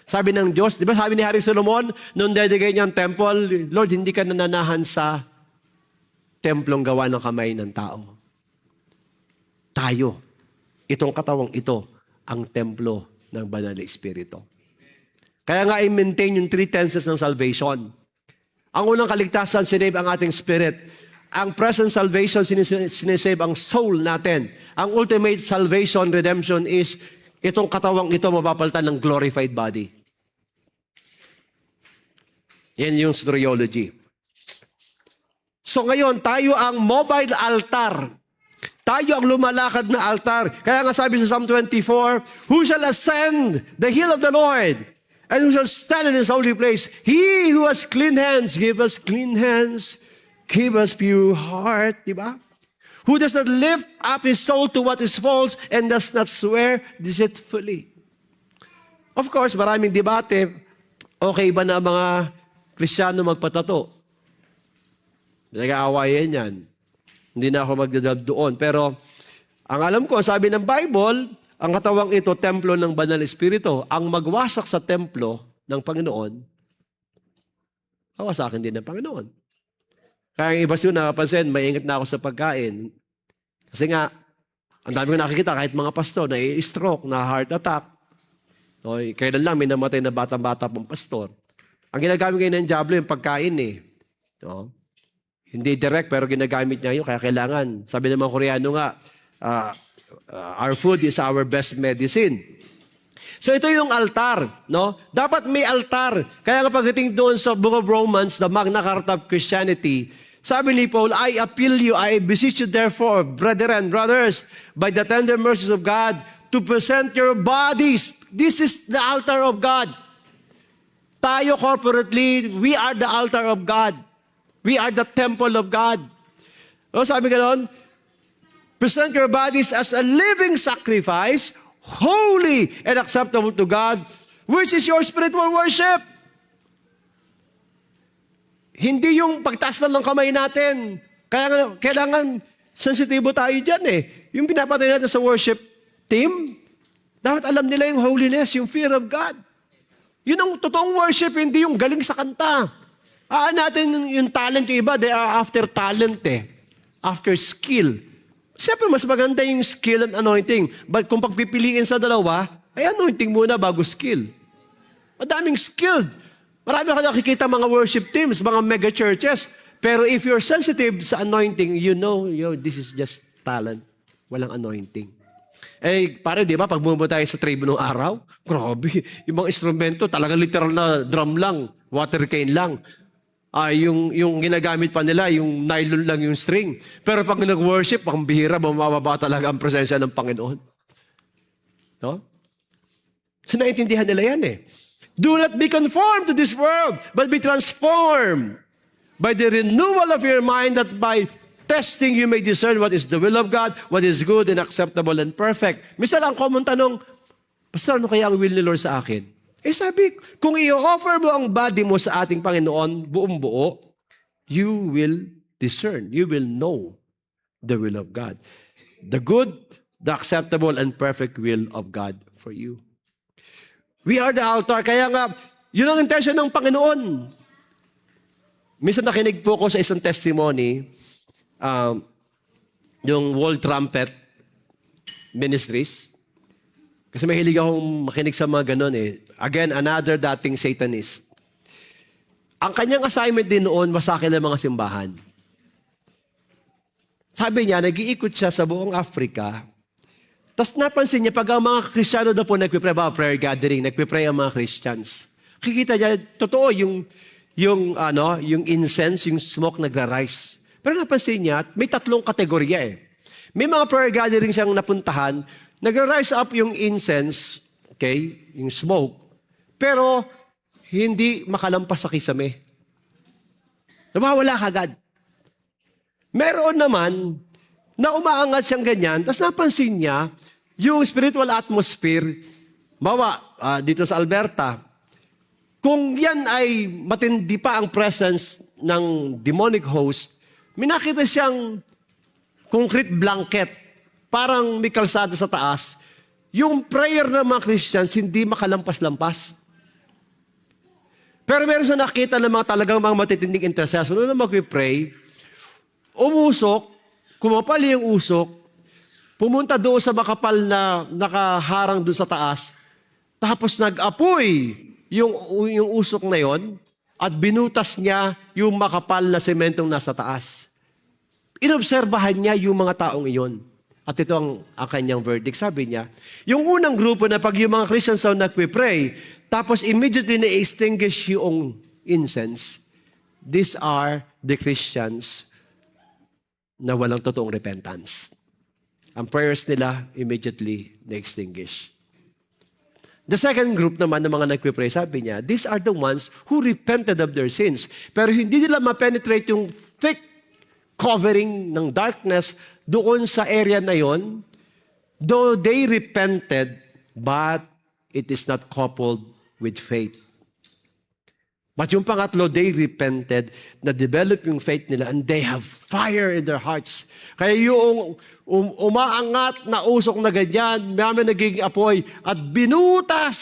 A: Sabi ng Diyos, di ba sabi ni Hari Solomon, nung dedicate niya ang temple, Lord, hindi ka nananahan sa templong gawa ng kamay ng tao. Tayo, itong katawang ito, ang templo ng Banal na Espiritu. Kaya nga i-maintain yung 3 tenses ng salvation. Ang unang kaligtasan, sinave ang ating spirit. Ang present salvation, sinisave ang soul natin. Ang ultimate salvation, redemption is itong katawang ito mapapalitan ng glorified body. Yan yung soteriology. So ngayon, tayo ang mobile altar. Tayo ang lumalakad na altar. Kaya nga sabi sa Psalm 24, who shall ascend the hill of the Lord? And who shall stand in His holy place? He who has clean hands, give us clean hands. Give us pure heart. Diba? Who does not lift up his soul to what is false and does not swear deceitfully. Of course, maraming debate. Okay ba na mga Kristiyano magpatato? Nag-aawayan yan. Hindi na ako magdadab doon. Pero ang alam ko, sabi ng Bible, ang katawang ito, templo ng Banal na Espiritu. Ang magwasak sa templo ng Panginoon, wawasakin din ng Panginoon. Kaya ang iba siya nakapansin, maingat na ako sa pagkain. Kasi nga, ang dami ko nakikita, kahit mga pastor, na-stroke, na heart attack. O, kailan lang, may namatay na bata-bata pang pastor. Ang ginagamit ngayon ng Diablo, yung pagkain eh. No? Hindi direct, pero ginagamit niya yun. Kaya kailangan, sabi ng mga Koreano nga, our food is our best medicine. So ito yung altar, no? Dapat may altar. Kaya nga pagdating doon sa Book of Romans, the Magna Carta of Christianity, sabi ni Paul, I appeal you, I beseech you therefore, brethren, brothers, by the tender mercies of God, to present your bodies. This is the altar of God. Tayo corporately, we are the altar of God. We are the temple of God. O sabi ganoon, present your bodies as a living sacrifice, holy and acceptable to God, which is your spiritual worship. Hindi yung pagtaas lang ng kamay natin. Kaya kailangan sensitibo tayo dyan eh. Yung pinapatay natin sa worship team, dapat alam nila yung holiness, yung fear of God. Yun ang totoong worship, hindi yung galing sa kanta. Natin yung talent, yung iba, they are after talent eh. After skill. Siyempre, mas maganda yung skill and anointing. But kung pagpipiliin sa dalawa, ay anointing muna bago skill. Madaming skilled. Marami ka nakikita mga worship teams, mga mega churches. Pero if you're sensitive sa anointing, you know, this is just talent. Walang anointing. Eh, pare, di ba, pag bumaba tayo sa tribo ng araw, grabe, yung mga instrumento, talagang literal na drum lang, water cane lang. Yung ginagamit pa nila, yung nylon lang yung string. Pero pag nag-worship, pang bihira, bumababa talaga ang presensya ng Panginoon. No? So, naintindihan nila yan eh. Do not be conformed to this world, but be transformed by the renewal of your mind, that by testing you may discern what is the will of God, what is good and acceptable and perfect. Minsan ang common tanong, Pastor, ano kaya ang will ni Lord sa akin? Eh sabi, kung i-offer mo ang body mo sa ating Panginoon, buong buo, you will discern, you will know the will of God. The good, the acceptable and perfect will of God for you. We are the altar. Kaya nga, yun ang intention ng Panginoon. Minsan nakinig po ko sa isang testimony, yung World Trumpet Ministries. Kasi mahilig akong makinig sa mga ganun eh. Again, another dating Satanist. Ang kanyang assignment din noon, masakin ng mga simbahan. Sabi niya, nag-iikot siya sa buong Africa. Tapos napansin niya, pag ang mga Kristiyano daw po nagpipray, prayer gathering, nagpipray ang mga Christians. Kikita niya, totoo, yung incense, yung smoke nagra-rise. Pero napansin niya, may 3 kategorya eh. May mga prayer gathering siyang napuntahan, nagra-rise up yung incense, okay, yung smoke, pero hindi makalampas sa kisame. Nawawala kagad. Meron naman, na umaangat siyang ganyan, tapos napansin niya, yung spiritual atmosphere, dito sa Alberta, kung yan ay matindi pa ang presence ng demonic host, may nakita siyang concrete blanket, parang may kalsada sa taas, yung prayer ng mga Christians hindi makalampas-lampas. Pero meron siya nakita ng mga talagang mga matitinding intercessor. Nung mag-pray, umusok, kumapal yung usok, pumunta doon sa makapal na nakaharang doon sa taas, tapos nag-apoy yung usok na yon at binutas niya yung makapal na sementong nasa taas. Inobserbahan niya yung mga taong iyon. At ito ang kanyang verdict. Sabi niya, yung unang grupo na pag yung mga Christians daw nagpipray, tapos immediately na-extinguish yung incense, these are the Christians na walang totoong repentance. Ang prayers nila immediately na-extinguish. The second group naman ng mga nagpipray, sabi niya, these are the ones who repented of their sins. Pero hindi nila ma-penetrate yung thick covering ng darkness doon sa area na yon, though they repented, but it is not coupled with faith. But yung pangatlo, they repented, na-develop yung faith nila, and they have fire in their hearts. Kaya yung umaangat na usok na ganyan, may nagiging apoy, at binutas,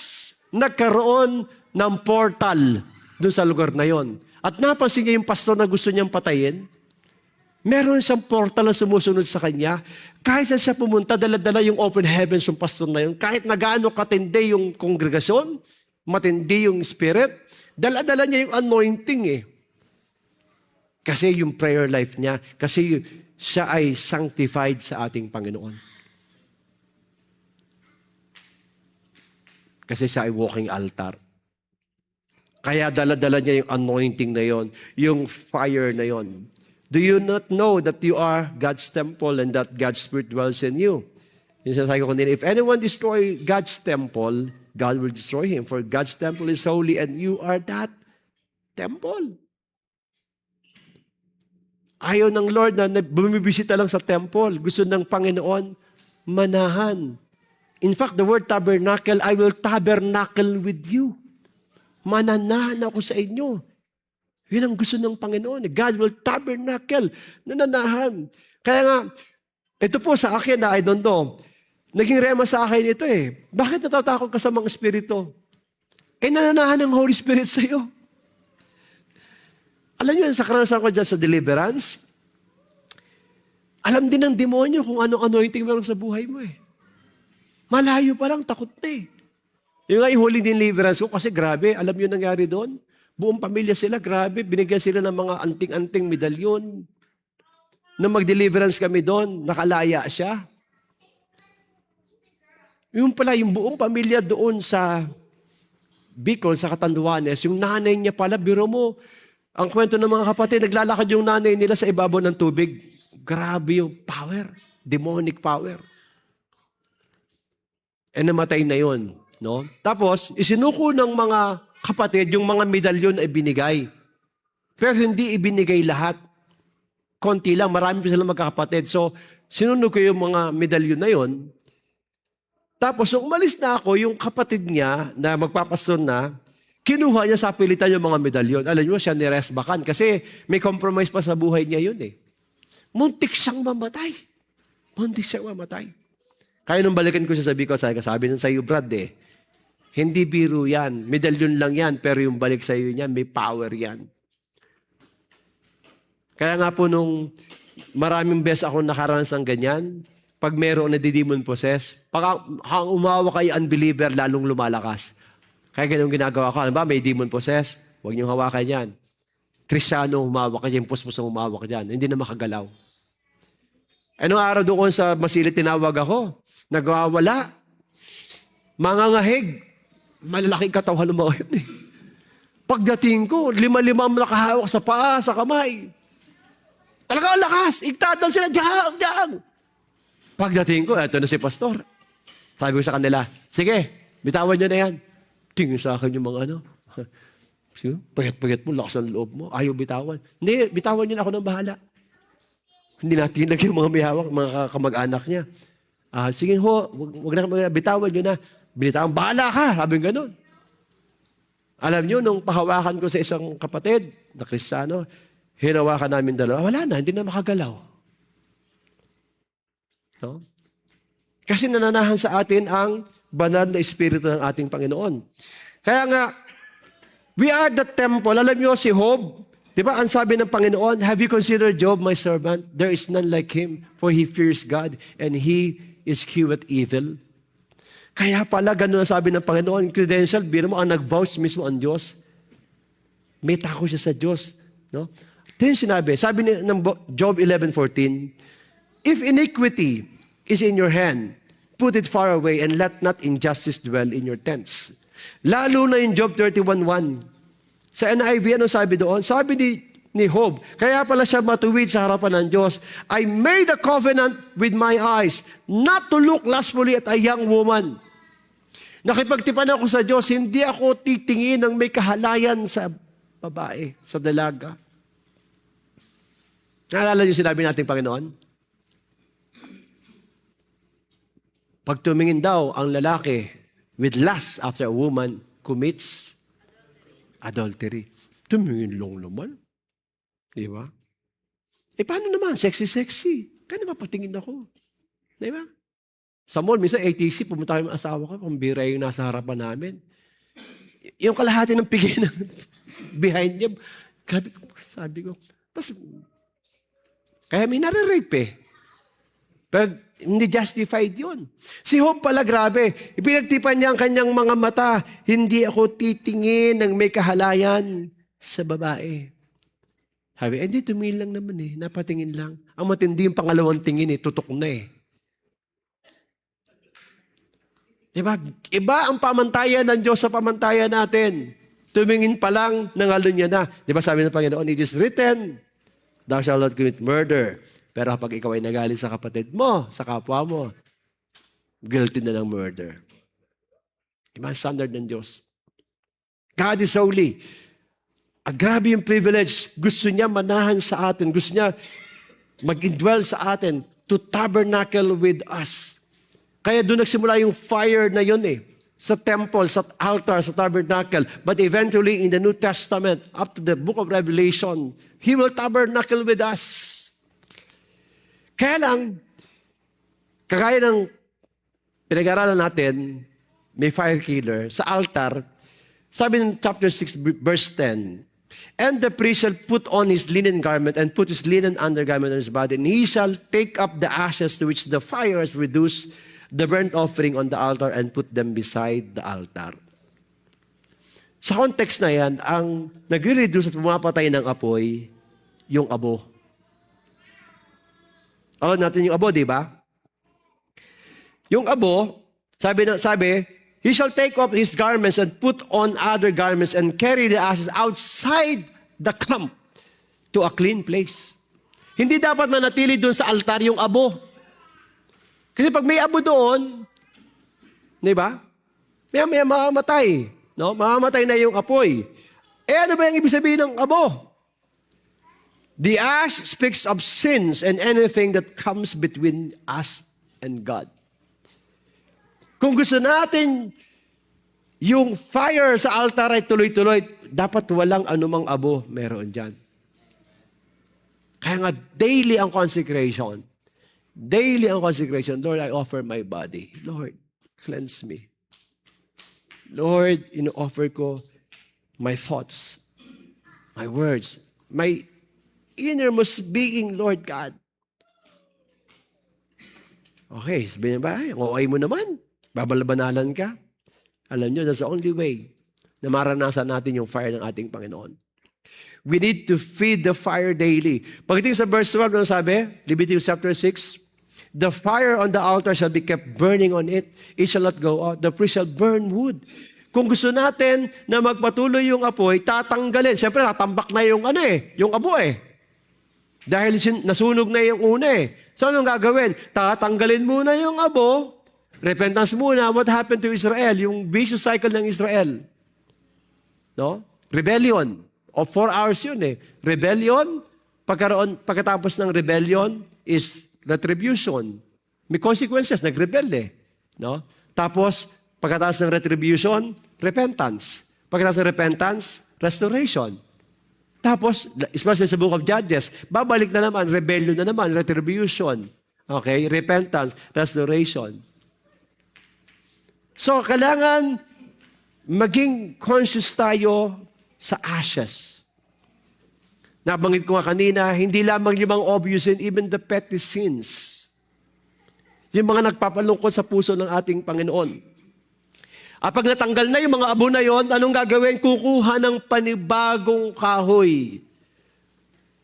A: nagkaroon ng portal doon sa lugar na yon. At napansin niya yung pastor na gusto niyang patayin, meron siyang portal na sumusunod sa kanya. Kahit saan siya pumunta, dala-dala yung open heavens yung pastor na yun. Kahit na gaano katindi yung kongregasyon, matindi yung spirit, dala-dala niya yung anointing eh. Kasi yung prayer life niya, kasi siya ay sanctified sa ating Panginoon. Kasi siya ay walking altar. Kaya dala-dala niya yung anointing na yon, yung fire na yon. Do you not know that you are God's temple and that God's Spirit dwells in you? Yung sinasabi ko kanina, if anyone destroy God's temple, God will destroy him. For God's temple is holy and you are that temple. Ayaw ng Lord na bumibisita lang sa temple. Gusto ng Panginoon manahan. In fact, the word tabernacle, I will tabernacle with you. Mananahan ako sa inyo. Yun ang gusto ng Panginoon. God will tabernacle, nananahan. Kaya nga, ito po sa akin na I don't know, naging rema sa akin ito eh. Bakit natatakot ka sa mga espiritu? Eh nananahan ng Holy Spirit sa iyo. Alam niyo, sa karanasan ko dyan sa deliverance, alam din ng demonyo kung anong anointing meron sa buhay mo eh. Malayo pa lang, takot na eh. Yung nga yung huling deliverance ko, kasi grabe, alam niyo nangyari doon? Buong pamilya sila, grabe, binigyan sila ng mga anting-anting medalyon. Nung mag-deliverance kami doon, nakalaya siya. Yung pala, yung buong pamilya doon sa Bicol, sa Catanduanes, yung nanay niya pala, biro mo, ang kwento ng mga kapatid, naglalakad yung nanay nila sa ibabaw ng tubig. Grabe yung power, demonic power. E namatay na yun. No? Tapos, isinuko ng mga kapatid, yung mga medalyon ay binigay. Pero hindi ibinigay lahat. Konti lang, marami pa silang magkakapatid. So, sinunog ko yung mga medalyon na yon. Tapos, nung umalis na ako, yung kapatid niya na magpapastor na, kinuha niya sa pilitan yung mga medalyon. Alam niyo, siya niresbakan kasi may compromise pa sa buhay niya yun eh. Muntik siyang mamatay. Muntik siyang mamatay. Kaya nung balikan ko siya sabi ko, sabi ng sa'yo, Brad eh, hindi biro yan. Medalyon lang yan, pero yung balik sa iyo niyan, may power yan. Kaya nga po nung maraming beses ako nakaranas ng ganyan, pag mayroong nadidemon possess, pag umawa kayo unbeliever, lalong lumalakas. Kaya ganun ginagawa ko. Alam ba, may demon possess, huwag niyong hawakan yan. Kristyano, humawak ka dyan, puspusang humawak dyan. Hindi na makagalaw. Anong araw doon sa Masilid, tinawag ako, nagwawala, mangangahig, malalaking katawan ng mga yun eh. Pagdating ko, 5-5 nakahawak sa paa, sa kamay. Talaga ang lakas, igtadan sila, diyang. Pagdating ko, eto na si pastor. Sabi ko sa kanila, sige, bitawan nyo na yan. Tingin sa akin yung mga ano. Sige, payat-payat mo, lakas ang loob mo, ayaw bitawan. Hindi, bitawan nyo na ako ng bahala. Hindi natin yung mga may hawak, mga kamag-anak niya. Sige ho, wag na bitawan nyo na. Binitawan, bahala ka, sabi gano'n. Alam nyo, nung pahawakan ko sa isang kapatid na Kristiyano, hinawakan namin dalawa, wala na, hindi na makagalaw. No? Kasi nananahan sa atin ang banal na Espiritu ng ating Panginoon. Kaya nga, We are the temple. Alam niyo si Job, di ba ang sabi ng Panginoon, have you considered Job, my servant? There is none like him, for he fears God, and he is few at evil. Kaya pala, ganun ang sabi ng Panginoon, credential, biro mo, ang nag-vouch mismo ang Diyos. May tako siya sa Diyos. No? Ito yung sinabi, sabi ng Job 11:14, if iniquity is in your hand, put it far away, and let not injustice dwell in your tents. Lalo na yung Job 31:1. Sa NIV, ano sabi doon? Sabi ni Job, kaya pala siya matuwid sa harapan ng Diyos, I made a covenant with my eyes not to look lustfully at a young woman. Nakipagtipan ako sa Diyos, hindi ako titingin ng may kahalayan sa babae, sa dalaga. Naalala niyo sinabi nating Panginoon? Pag tumingin daw ang lalaki with lust after a woman commits adultery. Tumingin lang naman. Di ba? Paano naman? Sexy-sexy. Kaya naman patingin ako. Di ba? Sa mall, minsan ATC, pumunta kami ng asawa ko, pambira yung nasa harapan namin. Yung kalahati ng pigay ng behind niya, grabe, sabi ko. Tapos, kaya may nare-rape eh. Pero hindi justified yun. Si Job pala, grabe. Ipinagtipan niya ang kanyang mga mata. Hindi ako titingin ng may kahalayan sa babae. Sabi, hindi, tumingin lang naman eh. Napatingin lang. Ang matindi yung pangalawang tingin eh. Tutok na eh. Diba? Iba ang pamantayan ng Diyos sa pamantayan natin. Tumingin pa lang, nangalo niya na. Diba sabi ng Panginoon, it is written, thou shalt not commit murder. Pero kapag ikaw ay nagalit sa kapatid mo, sa kapwa mo, guilty na ng murder. Diba ang standard ng Diyos? God is holy. Grabe yung privilege. Gusto niya manahan sa atin. Gusto niya mag-indwell sa atin to tabernacle with us. Kaya doon nagsimula yung fire na yun eh. Sa temple, sa altar, sa tabernacle. But eventually in the New Testament, up to the book of Revelation, He will tabernacle with us. Kaya lang, kagaya ng pinag-aralan natin, may fire killer, sa altar, sabi ng chapter 6, verse 10, and the priest shall put on his linen garment and put his linen undergarment on his body, and he shall take up the ashes to which the fire has reduced the burnt offering on the altar and put them beside the altar. Sa context na yan, ang nagre-reduce at pumapatay ng apoy, yung abo. Alam natin yung abo, di ba? Yung abo, sabi, he shall take off his garments and put on other garments and carry the ashes outside the camp to a clean place. Hindi dapat manatili doon sa altar yung abo. Kasi pag may abo doon, di ba? May mamamatay. No? Mamamatay na yung apoy. Ano ba yung ibig sabihin ng abo? The ash speaks of sins and anything that comes between us and God. Kung gusto natin yung fire sa altar ay tuloy-tuloy, dapat walang anumang abo meron dyan. Kaya nga, daily ang consecration. Daily ang consecration. Lord, I offer my body. Lord, cleanse me. Lord, ino-offer ko my thoughts, my words, my innermost being, Lord God. Okay, sabihin ba, okay mo naman. Babalabanalan ka. Alam nyo, that's the only way na maranasan natin yung fire ng ating Panginoon. We need to feed the fire daily. Pagdating sa verse 12, ano sabi? Leviticus chapter 6, the fire on the altar shall be kept burning on it. It shall not go out. The priest shall burn wood. Kung gusto natin na magpatuloy yung apoy, tatanggalin. Siyempre, tatambak na yung yung abo eh. Dahil nasunog na yung una eh. So, anong gagawin? Tatanggalin muna yung abo, repentance muna. What happened to Israel? Yung vicious cycle ng Israel. No? Rebellion. O 4 hours yun eh. Rebellion, pagkatapos ng rebellion is retribution. May consequences, nag-rebel eh. No? Tapos, pagkatapos ng retribution, repentance. Pagkatapos ng repentance, restoration. Tapos, especially sa book of Judges, babalik na naman, rebellion na naman, retribution. Okay? Repentance, restoration. So, kailangan maging conscious tayo sa ashes. Nabanggit ko nga kanina, hindi lamang yung mga obvious sin, even the petty sins. Yung mga nagpapalungkot sa puso ng ating Panginoon. At pag natanggal na yung mga abo na yon, anong gagawin? Kukuha ng panibagong kahoy.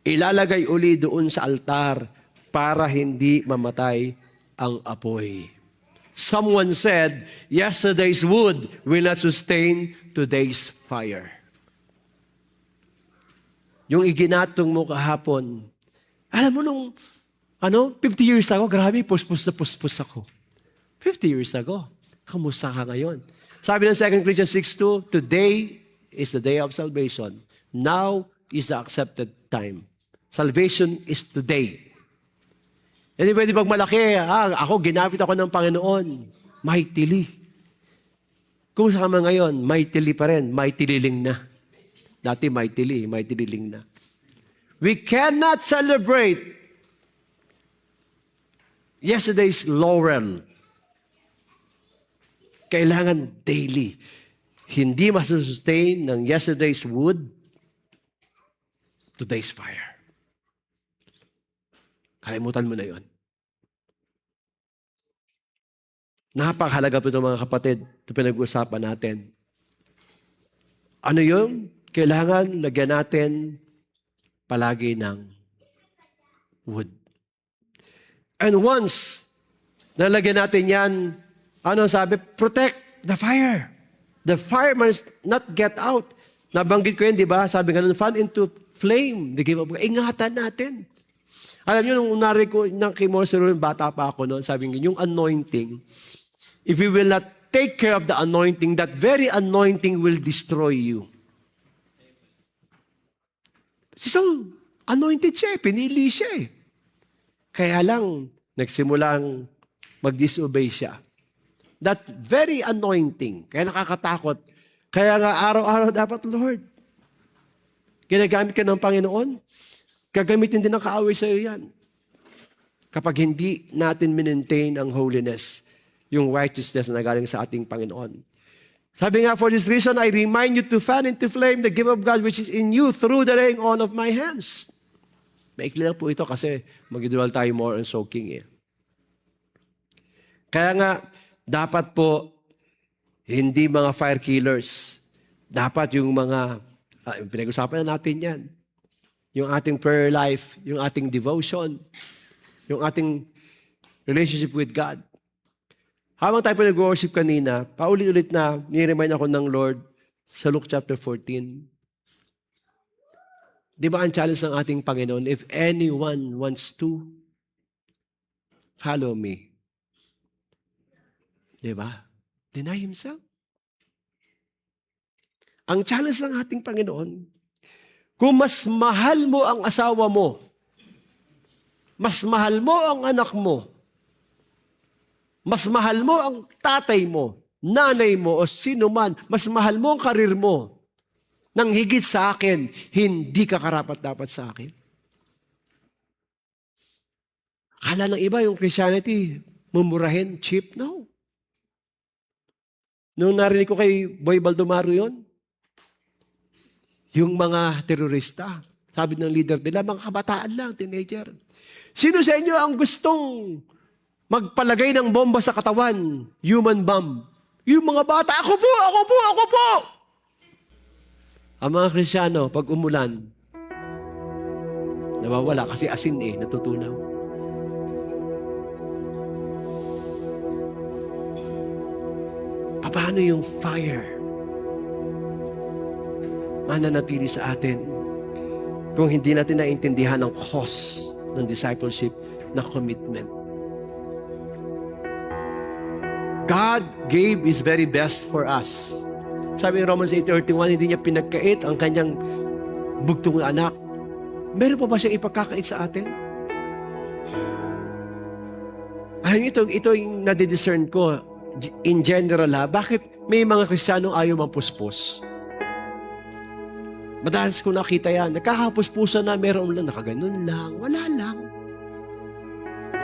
A: Ilalagay uli doon sa altar para hindi mamatay ang apoy. Someone said, yesterday's wood will not sustain today's fire. Yung iginatong mo kahapon, alam mo nung, 50 years ago, grabe, puspos na puspos ako. 50 years ago, kamusta ka ngayon? Sabi ng 2 Corinthians 6:2, today is the day of salvation. Now is the accepted time. Salvation is today. Hindi pwede pag malaki, ako, ginamit ako ng Panginoon. Mightily. Kung sa kama ngayon, mightily pa rin, mightililing na. Dati mightililing na. We cannot celebrate yesterday's laurel. Kailangan daily. Hindi masusustain ng yesterday's wood, today's fire. Kalimutan mo na yon. Napakahalaga po ito mga kapatid, ito pinag-uusapan natin. Ano yun? Kailangan lagyan natin palagi ng wood. And once nalagyan natin yan, ano sabi? Protect the fire. The fire must not get out. Nabanggit ko yun, di ba? Sabi nga nun, fan into flame. Ingatan natin. Alam niyo, nung unari ko, nang kimorserol, bata pa ako noon, sabi nga, yung anointing, if you will not take care of the anointing, that very anointing will destroy you. Si Saul, anointed siya, pinili siya eh. Kaya lang, nagsimulang mag-disobey siya. That very anointing, kaya nakakatakot. Kaya nga araw-araw dapat, Lord, ginagamit ka ng Panginoon, gagamitin din ng kaaway sa iyo yan. Kapag hindi natin maintain ang holiness, yung righteousness na galing sa ating Panginoon. Sabi nga, for this reason, I remind you to fan into flame the gift of God which is in you through the laying on of my hands. Maikli lang po ito kasi mag-dwell tayo more on soaking eh. Kaya nga, dapat po, hindi mga fire killers. Dapat yung mga, pinag-usapan na natin yan. Yung ating prayer life, yung ating devotion, yung ating relationship with God. Habang tayo nag-worship kanina, paulit-ulit na niremind ako ng Lord sa Luke chapter 14. Di ba ang challenge ng ating Panginoon, if anyone wants to, follow me. Di ba? Deny himself. Ang challenge ng ating Panginoon, kung mas mahal mo ang asawa mo, mas mahal mo ang anak mo, mas mahal mo ang tatay mo, nanay mo, o sino man, mas mahal mo ang karir mo, nang higit sa akin, hindi ka karapat-dapat sa akin. Akala ng iba, yung Christianity, mumurahin, cheap, no. Nung narinig ko kay Boy Baldomaro yon, yung mga terorista, sabi ng leader nila, mga kabataan lang, teenager. Sino sa inyo ang gustong magpalagay ng bomba sa katawan? Human bomb. Yung mga bata, ako po! Ang mga Kristyano, pag umulan, nawawala kasi asin natutunaw. Paano yung fire? Mananatili sa atin kung hindi natin naintindihan ang cause ng discipleship na commitment. God gave His very best for us. Sabi ng Romans 8:31, hindi niya pinagkait ang kanyang bugtong na anak. Meron pa ba siyang ipagkakait sa atin? Alam niyo, ito yung nadidiscern ko in general bakit may mga Kristiyanong ayaw mapuspos? Madalas ko nakita yan. Nagkakapuspusan na, meron lang, nakaganon lang. Wala lang.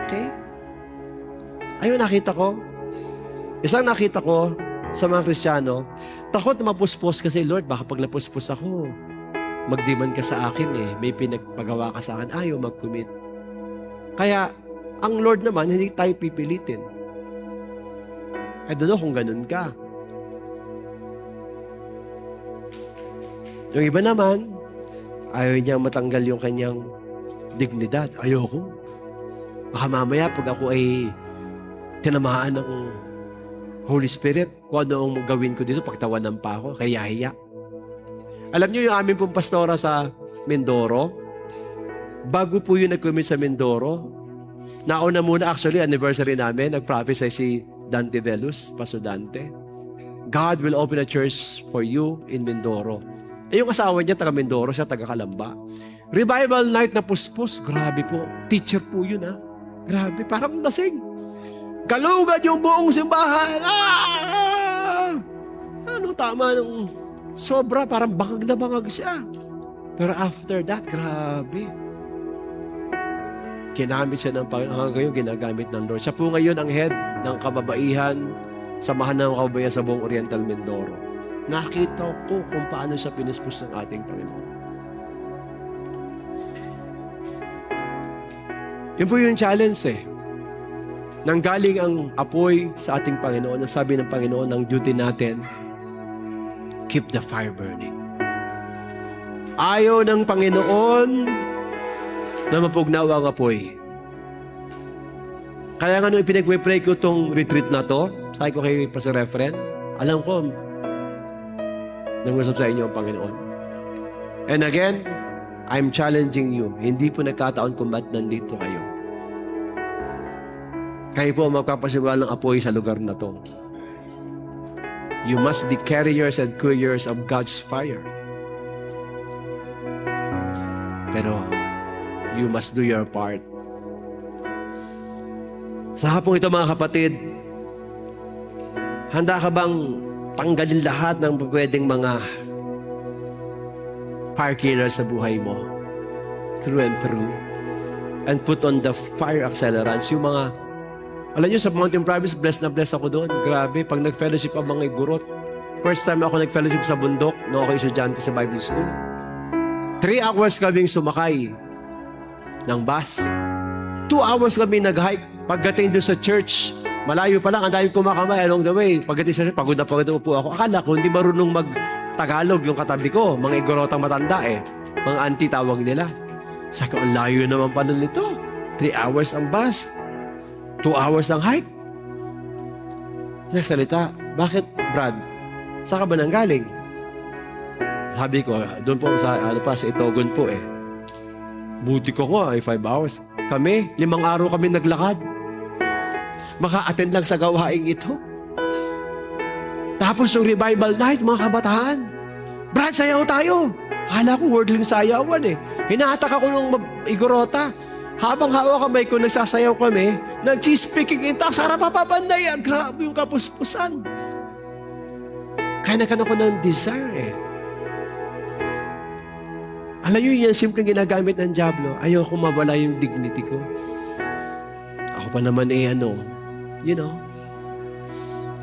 A: Okay? Ayun, nakita ko. Isang nakita ko, sa mga Kristiyano, takot na mapuspos kasi, Lord, baka pag napuspos ako, magdiman ka sa akin eh. May pinagpagawa ka sa akin, ayaw mag-commit. Kaya, ang Lord naman, hindi tayo pipilitin. I don't know kung ganun ka. Yung iba naman, ayaw niya matanggal yung kanyang dignidad. Ayoko. Baka mamaya pag ako ay tinamaan ng Holy Spirit, kung ano ang gawin ko dito, pagtawanan pa ako, kaya hiya. Alam niyo yung aming pong pastora sa Mindoro, bago po yung nag-commit sa Mindoro, nauna muna actually, anniversary namin, nag-prophesy si Dante Velus, Pastor Dante. God will open a church for you in Mindoro. Eh yung asawa niya, taga Mindoro, siya taga Calamba. Revival night na puspos, grabe po. Teacher po yun ha. Grabe, parang lasing. Galugan yung buong simbahan. Ano tama ng sobra, parang bangag na bangag siya. Pero after that, grabe. Ginamit siya ng Panginoon. Hanggang ngayon, ginagamit ng Lord. Siya po ngayon ang head ng kababaihan, samahan ng kababaihan sa buong Oriental Mindoro. Nakita ko kung paano siya pinuspos ng ating Panginoon. Yun po yung challenge eh. Nanggaling ang apoy sa ating Panginoon. Ang sabi ng Panginoon, ang duty natin, keep the fire burning. Ayaw ng Panginoon na mapugnaw ang apoy. Kaya nga nung ipinag-pray ko itong retreat na to, sabi ko kay Pastor Referent, alam ko, nangusap sa inyo ang Panginoon. And again, I'm challenging you. Hindi po nagkataon kung ba't nandito kayo. Kayo po ang magpapasimula ng apoy sa lugar na to. You must be carriers and couriers of God's fire. Pero, you must do your part. Sa hapong ito mga kapatid, handa ka bang tanggalin lahat ng pwedeng mga fire killers sa buhay mo? Through and through. And put on the fire accelerants. Yung mga, alam nyo, sa Mountain Province, blessed na blessed ako doon. Grabe, pag nag-fellowship ang mga igurot. First time ako nag-fellowship sa bundok, nung ako estudyante sa Bible School. 3 hours kaming sumakay ng bus. 2 hours kami nag-hike. Pagdating doon sa church, malayo pa lang, ang dahil kumakamay along the way. Pagdating sa church, pagod na po ako. Akala ko, hindi marunong mag-Tagalog yung katabi ko. Mga igorotang matanda eh. Mga auntie tawag nila. Sabi ko, ang layo naman pala nito. 3 hours ang bus. 2 hours ang hike. Nagsalita, bakit Brad? Saan ka ba nanggaling? Sabi ko, doon po sa, sa Itogon po eh. Buti ko nga ay 5 hours. Kami, 5 araw kami naglakad. Maka-attend lang sa gawaing ito. Tapos yung revival night, mga kabataan. Brad, sayaw tayo. Akala ko wordling sayawan eh. Hinahatak ako ng igorota. Habang hawak kamay ko, nagsasayaw kami, nag-speaking in tongues, harap papabandayan. Grabe yung kapuspusan. Kaya nagkaroon ko ng desire eh. Alam nyo yan, simpleng ginagamit ng Diablo. Ayaw ko mawala yung dignity ko. Ako pa naman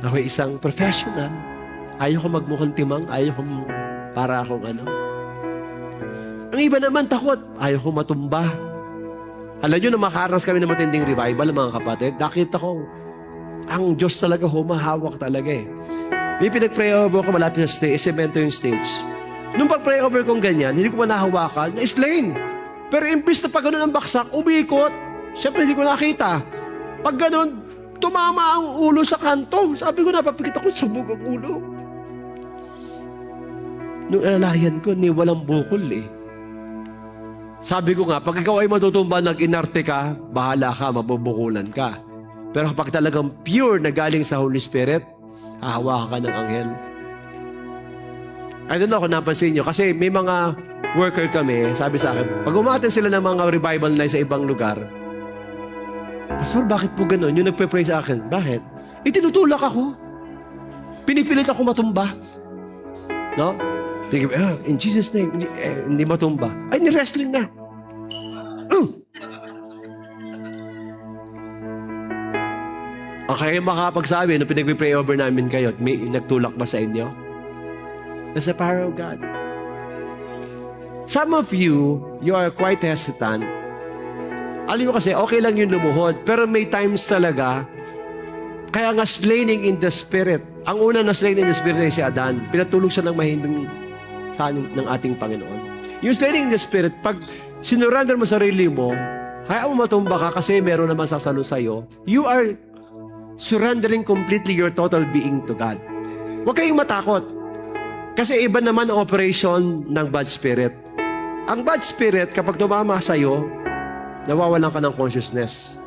A: ako isang professional. Ayaw ko magmukhang timang, ayaw ko para akong Ang iba naman takot, ayaw ko matumba. Alam nyo, na makaranas kami ng matinding revival, mga kapatid, nakita ko, ang Diyos talaga humahawak talaga eh. May pinag-pray over ko malapit sa stage, semento yung stage. Nung pag-pray over kong ganyan, hindi ko pa nahawakan, na-slain. Pero imbis na pag ganun ang baksak, umikot. Siyempre, hindi ko nakita. Pag ganun, tumama ang ulo sa kanto. Sabi ko, napapikit ako, sabog ang ulo. Nung alalayan ko, walang bukol eh. Sabi ko nga, pag ikaw ay matutumba, nag-inarte ka, bahala ka, mabubukulan ka. Pero kapag talagang pure na galing sa Holy Spirit, hahawakan ka ng anghel. I don't know kung napansin nyo, kasi may mga worker kami, sabi sa akin, pag umaten sila ng mga revival na sa ibang lugar, Pastor, bakit po gano'n? Yung nagpe-pray sa akin, bakit? Itinutulak ako. Pinipilit ako matumba. No? In Jesus' name, hindi matumba. Ay, ni-wrestling na. Ang kayo makapagsabi nung pinag-pray over namin kayo at may nagtulak ba sa inyo? That's the power of God. Some of you are quite hesitant. Alam mo kasi, okay lang yung lumuhod, pero may times talaga, kaya nga slaying in the spirit. Ang una na slaying in the spirit ay si Adan. Pinatulog siya ng mahimbing saan ng ating Panginoon. Yung slaying in the spirit, pag sinurrender mo sarili mo, hayaan mo matumba ka kasi meron naman sasalo sa'yo, you are surrendering completely your total being to God. Huwag kayong matakot. Kasi iba naman ang operation ng bad spirit. Ang bad spirit, kapag tumama sa'yo, nawawalan ka ng consciousness.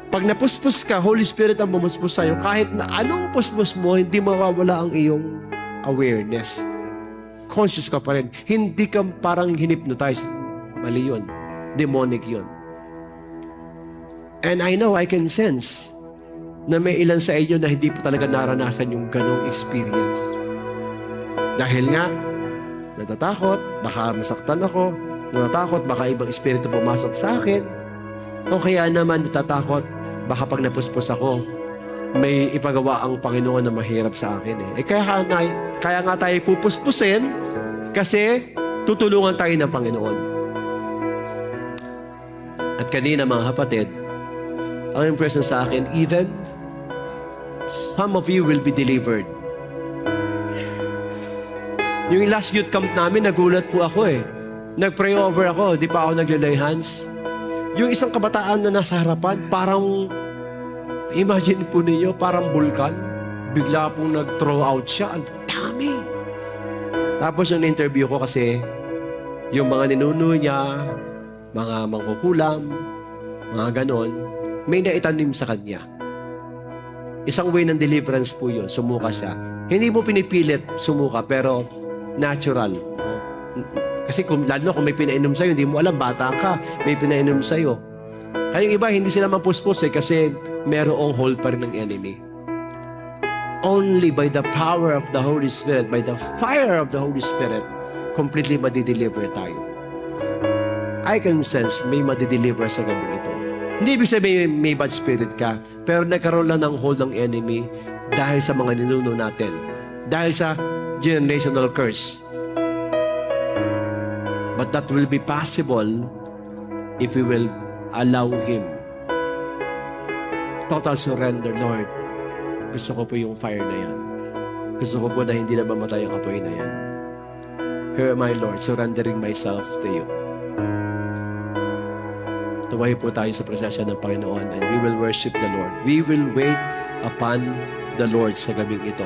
A: Pag napuspos ka, Holy Spirit ang bumuspos sa'yo, kahit na anong puspos mo, hindi mawawala ang iyong awareness. Conscious ka pa rin. Hindi ka parang hypnotized. Mali yun. Demonic yun. And I know, I can sense na may ilan sa inyo na hindi pa talaga naranasan yung ganong experience. Dahil nga, natatakot, baka masaktan ako, natatakot, baka ibang espiritu pumasok sa akin, o kaya naman natatakot, baka pag napuspos ako, may ipagawa ang Panginoon na mahirap sa akin eh. Kaya nga tayo pupuspusin kasi tutulungan tayo ng Panginoon. At kanina mga kapatid, ang impression sa akin, even some of you will be delivered. Yung last youth camp namin, nagulat po ako eh. Nag-pray over ako, di pa ako naglilay hands. Yung isang kabataan na nasa harapan, parang, imagine po ninyo, parang bulkan. Bigla pong nag-throw out siya. Ang dami. Tapos yung interview ko kasi, yung mga ninuno niya, mga mangkukulam, mga ganon, may naitanim sa kanya. Isang way ng deliverance po yun, sumuka siya. Hindi mo pinipilit sumuka, pero natural. Kasi lalo kung may pinainom sa'yo, hindi mo alam, bata ka, may pinainom sa'yo. Kaya yung iba, hindi sila mapuspos kasi merong hold pa rin ng enemy. Only by the power of the Holy Spirit, by the fire of the Holy Spirit, completely madideliver tayo. I can sense may madideliver sa gabi ito. Hindi ibig sabihin may bad spirit ka, pero nagkaroon lang ng hold ng enemy dahil sa mga ninuno natin. Dahil sa generational curse. But that will be possible if we will allow Him. Total surrender, Lord. Gusto ko po yung fire na yan. Gusto ko po na hindi na mamatay ang apoy na yan. Here am I, Lord, surrendering myself to you. Tumayo po tayo sa presensya ng Panginoon and we will worship the Lord. We will wait upon the Lord sa gabing ito.